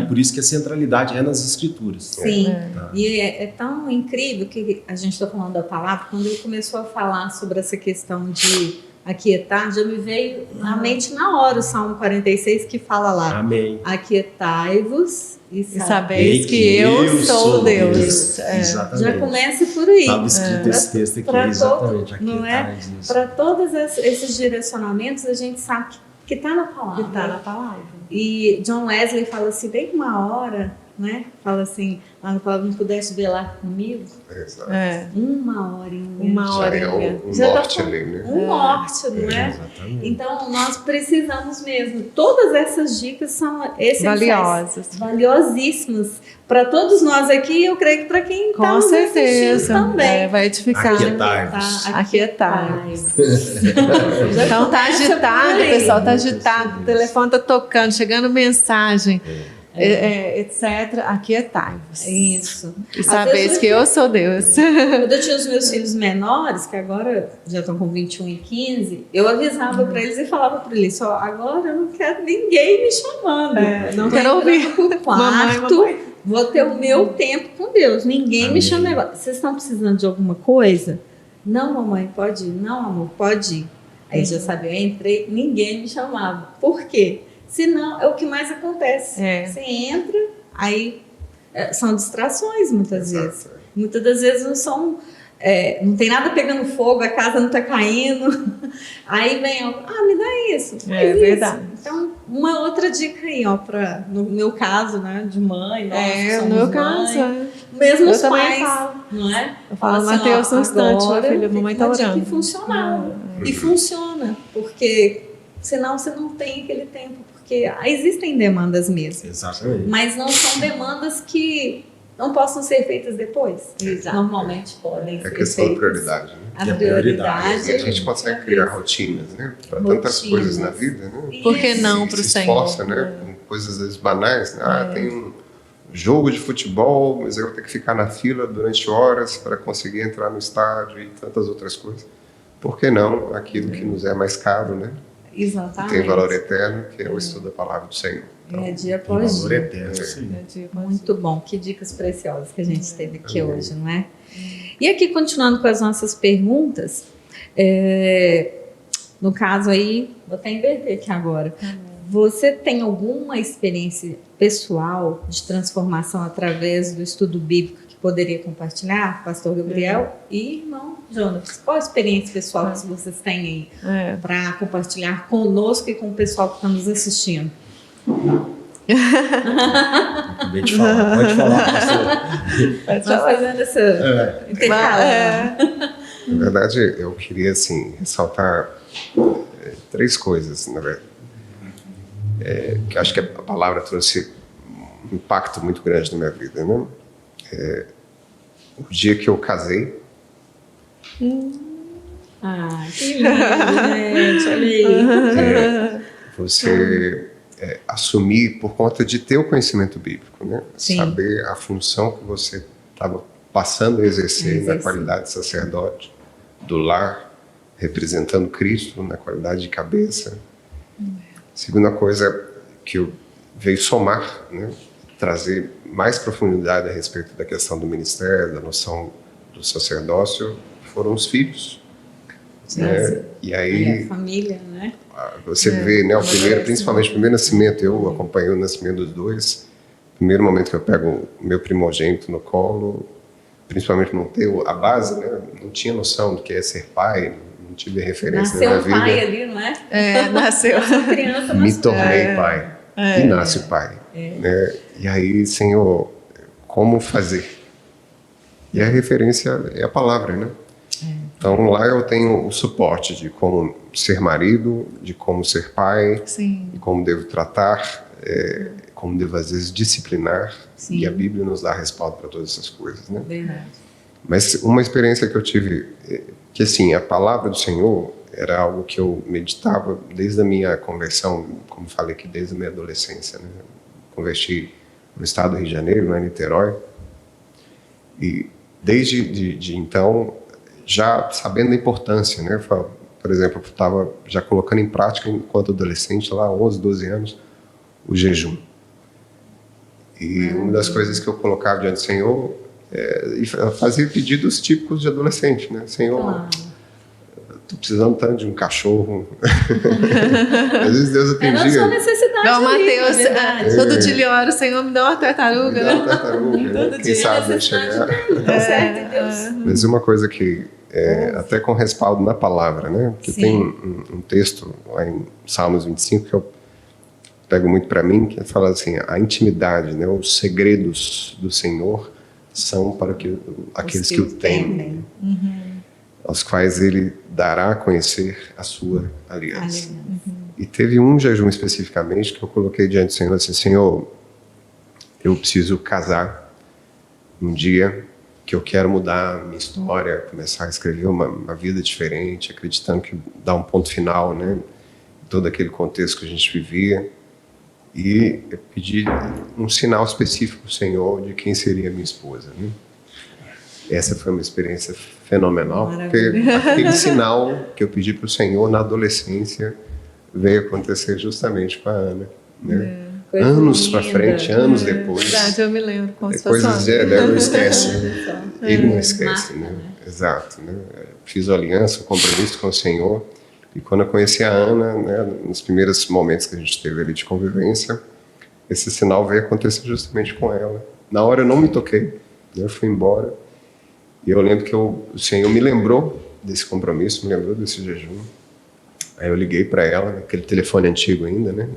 Por isso que a centralidade é nas escrituras. Sim. E é tão incrível que a gente está falando da palavra. Quando ele começou a falar sobre essa questão de aquietar, já me veio na mente na hora o Salmo 46 que fala lá. Amém. Aquietai-vos e sabeis que eu sou Deus. Exatamente. Já começa por aí. Estava escrito esse texto aqui, exatamente. Não é? Para todos esses direcionamentos, a gente sabe que está na palavra. Que está na palavra. E John Wesley fala assim, bem uma hora, né? Fala assim, lá no palavra, não pudesse velar comigo. Exato. Uma horinha. Uma horinha. Já é um norte ali, né? Um norte, não é? Exatamente. Então, nós precisamos mesmo. Todas essas dicas são essenciais. Valiosíssimas. Para todos nós aqui, eu creio que para quem está nos assistindo também. Vai edificar. Aquietai-vos. Então tá agitado, o pessoal tá agitado, o telefone tá tocando, chegando mensagem, etc. Aquietai-vos. Isso. E sabeis que eu sou Deus. Quando eu tinha os meus filhos menores, que agora já estão com 21 e 15, eu avisava para eles e falava para eles, agora eu não quero ninguém me chamando. Não quero ouvir. Mamãe. Vou ter o meu tempo com Deus. Ninguém me chama agora. Vocês estão precisando de alguma coisa? Não, mamãe, pode ir. Não, amor, pode ir. Aí já sabia, eu entrei, ninguém me chamava. Por quê? Senão, é o que mais acontece. Você entra, aí são distrações muitas vezes. Muitas das vezes não são... não tem nada pegando fogo, a casa não está caindo. Aí vem algo, me dá isso. Verdade. Então, uma outra dica aí, no meu caso, né, de mãe. No meu caso, mesmo os eu pais, falo. não é? Eu falo, Mateus, um instante, minha filha, a mamãe está orando. E funcionava. E funciona, porque senão você não tem aquele tempo, porque existem demandas mesmo. Exatamente. Mas não são demandas que não possam ser feitas depois. Normalmente podem ser feitas. É questão de prioridade, né? A prioridade. E a gente consegue criar rotinas, né? Para tantas coisas na vida, né? Por que não para o Senhor? Esforça, né? Com coisas às vezes banais, né? Tem um jogo de futebol, mas eu vou ter que ficar na fila durante horas para conseguir entrar no estádio e tantas outras coisas. Por que não aquilo que nos é mais caro, né? Exatamente. Tem valor eterno, que é o estudo da palavra do Senhor. Então, dia após valor dia. Eterno, sim. Muito bom. Que dicas preciosas que a gente teve aqui hoje, não é? E aqui, continuando com as nossas perguntas, no caso aí, vou até inverter aqui agora. Você tem alguma experiência pessoal de transformação através do estudo bíblico que poderia compartilhar, Pastor Gabriel e irmão Jonas? Qual a experiência pessoal que vocês têm aí para compartilhar conosco e com o pessoal que está nos assistindo? Acabei de falar, pode falar, pastor. Nós fazendo essa intercalando. Na verdade, eu queria assim, ressaltar 3 coisas, na verdade. Que acho que a palavra trouxe um impacto muito grande na minha vida, né? O dia que eu casei, Ah, que lindo, gente, olha aí. Você assumir por conta de ter o conhecimento bíblico, né? Sim. Saber a função que você estava passando a exercer na qualidade de sacerdote, do lar, representando Cristo na qualidade de cabeça. Segunda coisa que eu veio somar, né? Trazer mais profundidade a respeito da questão do ministério, da noção do sacerdócio, foram os filhos. Né? E aí a família, né? você vê, né, principalmente o primeiro nascimento, eu acompanhei o nascimento dos dois. Primeiro momento que eu pego o meu primogênito no colo, principalmente não ter a base, né? Não tinha noção do que é ser pai, não tive referência na minha vida. Nasceu um pai ali, não é? Nasceu. Uma criança Me tornei pai. E nasce pai. Né? E aí, Senhor, como fazer? E a referência é a palavra, né? Então lá eu tenho o suporte de como ser marido, de como ser pai, Sim. de como devo tratar, como devo às vezes disciplinar. Sim. E a Bíblia nos dá respaldo para todas essas coisas, né? Verdade. Mas uma experiência que eu tive, que assim, a palavra do Senhor era algo que eu meditava desde a minha conversão, como falei aqui, desde a minha adolescência, né? Converti no estado do Rio de Janeiro, lá em Niterói, e desde então, já sabendo a importância, né? Por exemplo, eu estava já colocando em prática, enquanto adolescente, lá 11, 12 anos, o jejum. E uma das coisas que eu colocava diante do Senhor, fazia pedidos típicos de adolescente, né? Senhor, estou precisando tanto de um cachorro. Às vezes Deus atendia. Era a sua necessidade. Não, Mateus, verdade. todo dia ele ora, o Senhor me dá uma tartaruga. Me dá uma tartaruga, né? Quem sabe vai chegar. Tá certo, Deus. Mas uma coisa que, até com respaldo na palavra, né? Que Sim. tem um texto lá em Salmos 25 que eu pego muito para mim, que fala assim, a intimidade, né? Os segredos do Senhor são para aqueles que o temem, aos quais ele dará a conhecer a sua aliança. E teve um jejum especificamente que eu coloquei diante do Senhor, assim, Senhor, eu preciso casar um dia que eu quero mudar a minha história, começar a escrever uma vida diferente, acreditando que dá um ponto final, né, em todo aquele contexto que a gente vivia. E eu pedi um sinal específico do Senhor de quem seria minha esposa, né? Essa foi uma experiência fenomenal, porque aquele sinal que eu pedi para o Senhor na adolescência veio acontecer justamente com a Ana, né? Anos para frente, anos depois. Verdade, eu me lembro. Como Coisas não esquece. Ele não esquece, né? Exato, né? Fiz a aliança, o compromisso com o Senhor. E quando eu conheci a Ana, né, nos primeiros momentos que a gente teve ali de convivência, esse sinal veio acontecer justamente com ela. Na hora eu não me toquei, né? Eu fui embora. E eu lembro que o Senhor me lembrou desse compromisso, me lembrou desse jejum. Aí eu liguei para ela, aquele telefone antigo ainda, né?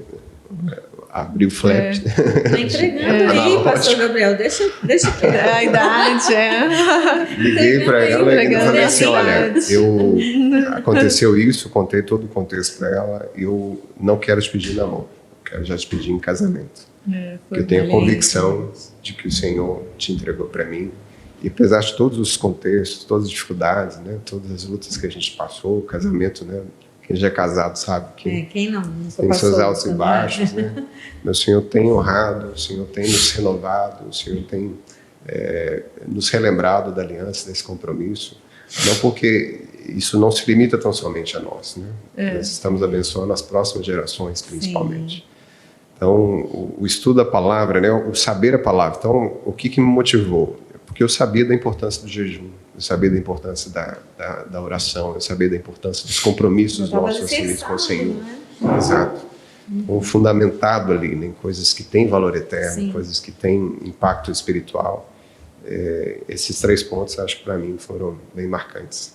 Abri o flap. Tá entregando aí, pastor Gabriel, deixa aqui. A idade, Liguei para ela e falei assim, olha, aconteceu isso, contei todo o contexto para ela, e eu não quero te pedir na mão, quero já te pedir em casamento. Porque eu tenho a convicção de que o Senhor te entregou para mim. E apesar de todos os contextos, todas as dificuldades, né, todas as lutas que a gente passou, o casamento, né, quem já é casado sabe que quem não tem seus altos e baixos, né? Meu Senhor tem honrado, o Senhor tem nos renovado, o Senhor tem nos relembrado da aliança, desse compromisso. Não porque isso não se limita tão somente a nós, né? Nós estamos abençoando as próximas gerações, principalmente. Sim. Então, o estudo da palavra, né, o saber a palavra. Então, o que me motivou? Porque eu sabia da importância do jejum, eu sabia da importância da oração, eu sabia da importância dos compromissos nossos com o Senhor. Né? Exato. Fundamentado ali, né, em coisas que têm valor eterno, sim, coisas que têm impacto espiritual. Esses 3 pontos, acho que para mim foram bem marcantes.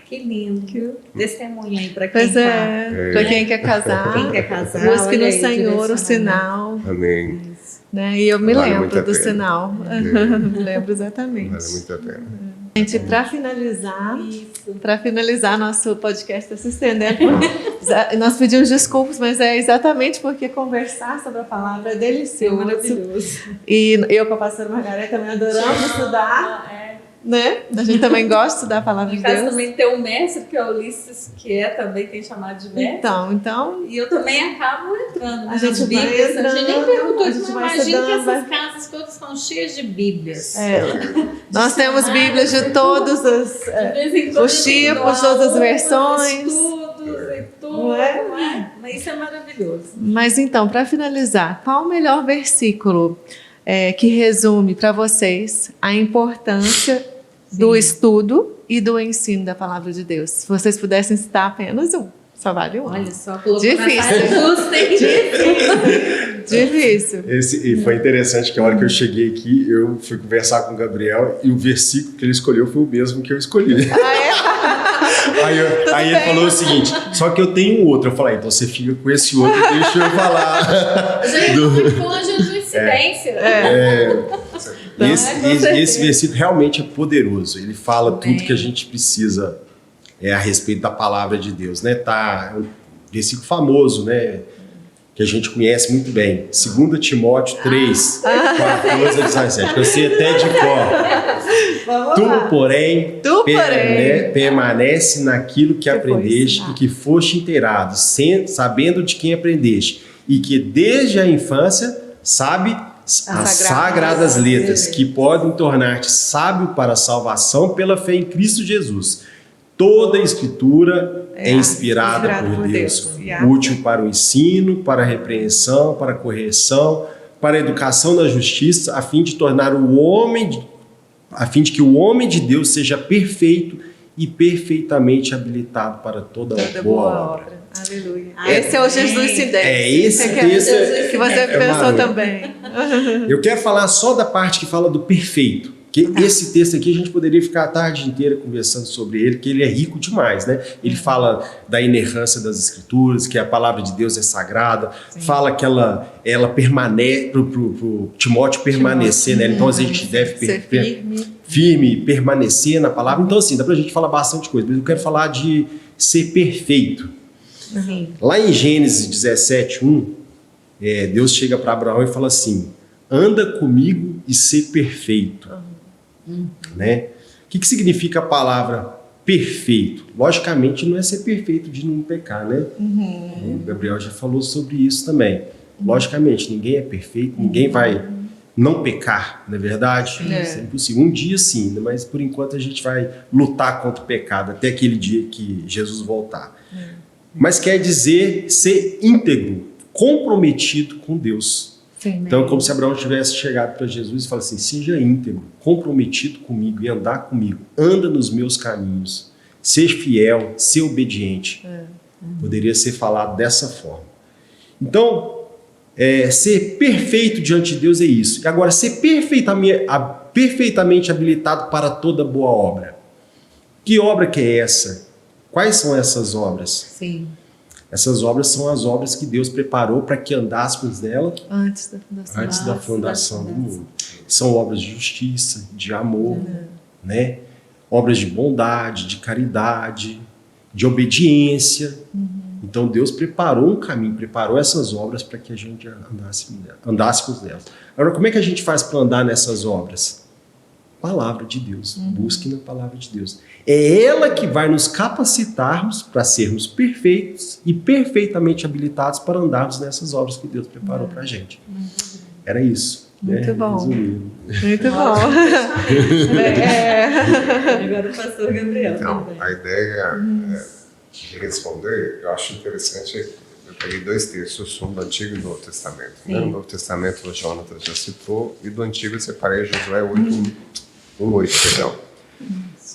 Que lindo. Testemunha aí para quem para quem quer casar. Quem quer casar, busque no Senhor o sinal. Amém. Né? E eu me lembro do sinal. Me lembro exatamente. Vale muito a pena. Gente, para finalizar nosso podcast, se estendendo, nós pedimos desculpas, mas é exatamente porque conversar sobre a palavra é delicioso. É maravilhoso. E eu com a pastora Margareth também adoramos estudar. né? A gente também gosta da palavra de Em casa Deus. também tem um mestre, que é o Ulisses, que também tem chamado de mestre. Então, E eu também acabo entrando, né, A gente nas vai Bíblias. A gente nem entrando, perguntou a isso, gente mas vai imagino que estudando, essas casas todas são cheias de Bíblias. nós temos Bíblias de todos os, De vez em quando, os tipos, todas as versões. estudos e tudo, Não é? não é? Mas isso é maravilhoso. Mas então, para finalizar, qual o melhor versículo que resume para vocês a importância do estudo e do ensino da palavra de Deus? Se vocês pudessem citar apenas um, só vale um. Olha só, colocou Difícil. na saia justa, hein? Difícil. E foi interessante que a hora que eu cheguei aqui, eu fui conversar com o Gabriel e o versículo que ele escolheu foi o mesmo que eu escolhi. Aí ele falou o seguinte, só que eu tenho outro. Eu falei, então você fica com esse outro, deixa eu falar. Gente, muito longe de coincidência. Esse versículo realmente é poderoso. Ele fala tudo que a gente precisa a respeito da palavra de Deus, né? É um versículo famoso, né? Que a gente conhece muito bem. 2 Timóteo 3, 14 a 17. Que eu sei até de cor. Tu, porém, permanece naquilo que aprendeste e que foste inteirado, sabendo de quem aprendeste, e que desde a infância sabe as sagradas letras, que podem tornar-te sábio para a salvação pela fé em Cristo Jesus. Toda a Escritura é inspirada por Deus, útil para o ensino, para a repreensão, para a correção, para a educação na justiça, a fim de que o homem de Deus seja perfeito e perfeitamente habilitado para toda boa obra. Aleluia. Esse é o Jesus se deve. Esse texto que você pensou também. Eu quero falar só da parte que fala do perfeito. Que esse texto aqui a gente poderia ficar a tarde inteira conversando sobre ele, que ele é rico demais, né? Ele fala da inerrância das Escrituras, que a palavra de Deus é sagrada, fala que ela permanece, pro Timóteo permanecer, né? Então a gente deve firme, permanecer na palavra. Então assim, dá pra gente falar bastante coisa, mas eu quero falar de ser perfeito. Lá em Gênesis 17:1, Deus chega para Abraão e fala assim, anda comigo e ser perfeito. Né? O que significa a palavra perfeito? Logicamente não é ser perfeito de não pecar, né? O Gabriel já falou sobre isso também. Logicamente, ninguém é perfeito, ninguém vai não pecar, não é verdade? Isso é impossível. Um dia sim, mas por enquanto a gente vai lutar contra o pecado até aquele dia que Jesus voltar. Mas quer dizer ser íntegro, comprometido com Deus. Sim, então é como se Abraão tivesse chegado para Jesus e falasse assim, seja íntegro, comprometido comigo e andar comigo, anda nos meus caminhos, seja fiel, seja obediente. Poderia ser falado dessa forma. Então, ser perfeito diante de Deus é isso. E agora, ser perfeitamente habilitado para toda boa obra. Que obra que é essa? Quais são essas obras? Sim. Essas obras são as obras que Deus preparou para que andássemos nela antes da fundação do mundo. São obras de justiça, de amor, né? Obras de bondade, de caridade, de obediência. Então Deus preparou um caminho, preparou essas obras para que a gente andássemos nelas. Agora, como é que a gente faz para andar nessas obras? Palavra de Deus, busque na palavra de Deus. É ela que vai nos capacitarmos para sermos perfeitos e perfeitamente habilitados para andarmos nessas obras que Deus preparou para a gente. Era isso. Muito bom. Resumindo. Muito bom. Agora o pastor Gabriel. Então, a ideia de responder, eu acho interessante. Eu peguei 2 textos, um do Antigo e do Novo Testamento. Né? No Novo Testamento, o Jonathan já citou, e do Antigo eu separei Josué 1:8, perdão.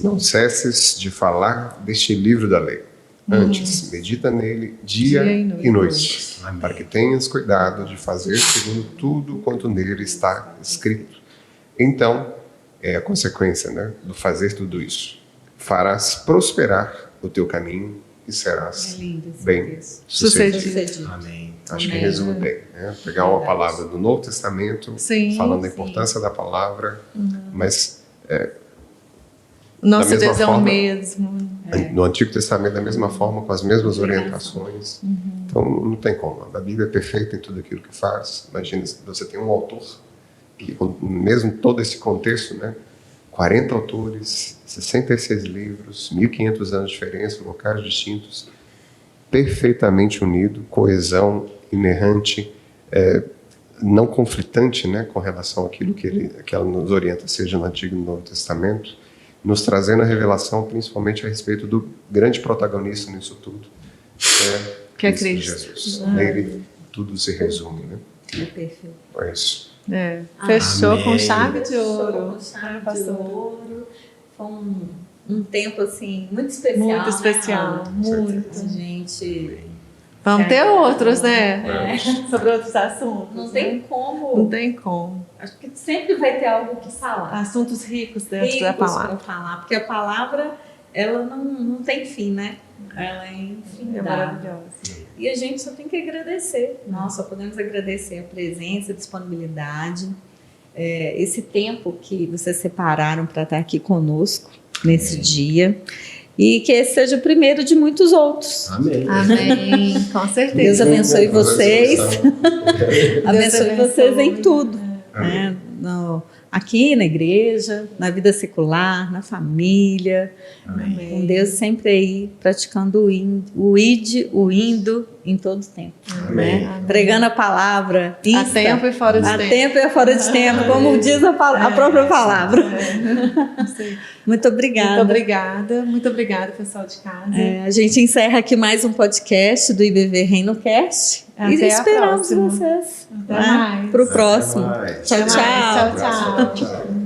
Não cesses de falar deste livro da lei. Antes, medita nele dia e noite, para que tenhas cuidado de fazer segundo tudo quanto nele está escrito. Então, é a consequência, né, do fazer tudo isso. Farás prosperar o teu caminho e serás bem sucedido. Amém. Acho que resume bem. Né? Pegar uma palavra do Novo Testamento, falando da importância da palavra, mas nosso Deus é o forma, mesmo. No Antigo Testamento, da mesma forma, com as mesmas orientações. Então, não tem como. A Bíblia é perfeita em tudo aquilo que faz. Imagina, você tem um autor que, mesmo todo esse contexto, né, 40 autores, 66 livros, 1.500 anos de diferença, locais distintos, perfeitamente unido, coesão inerrante, não conflitante, né, com relação àquilo que ela nos orienta, seja no Antigo e no Novo Testamento, nos trazendo a revelação principalmente a respeito do grande protagonista nisso tudo, que é Cristo Jesus. Nele tudo se resume, né? É perfeito. É isso. Fechou Amém. com chave de Fechou ouro. com chave de ouro. Foi um tempo assim muito especial. Muito especial, Né, muito. gente, Vamos ter outros, né? Sobre outros assuntos. não tem como. Não tem como. Acho que sempre vai ter algo que falar. Assuntos ricos dentro da Ricos palavra. pra falar, porque a palavra ela não tem fim, né? Ela é infinita. É maravilhosa. E a gente só tem que agradecer. Nós só podemos agradecer a presença, a disponibilidade, esse tempo que vocês separaram para estar aqui conosco nesse dia. E que esse seja o primeiro de muitos outros. Amém. Amém. Com Deus certeza. abençoe vocês. Abençoe abençoe. vocês em tudo. Amém. Né? Aqui na igreja, na vida secular, na família. Amém. Com Deus sempre aí praticando o indo em todo o tempo. Amém. Né? Pregando a palavra. A tempo e fora de A tempo. tempo e fora de tempo, como diz a própria palavra. Sim. Muito obrigada. Muito obrigada, pessoal de casa. A gente encerra aqui mais um podcast do IBV ReinoCast. Até E a esperamos próxima. vocês Até mais. para o próximo. Até mais. Tchau, Até mais. tchau. Tchau, tchau. Tchau.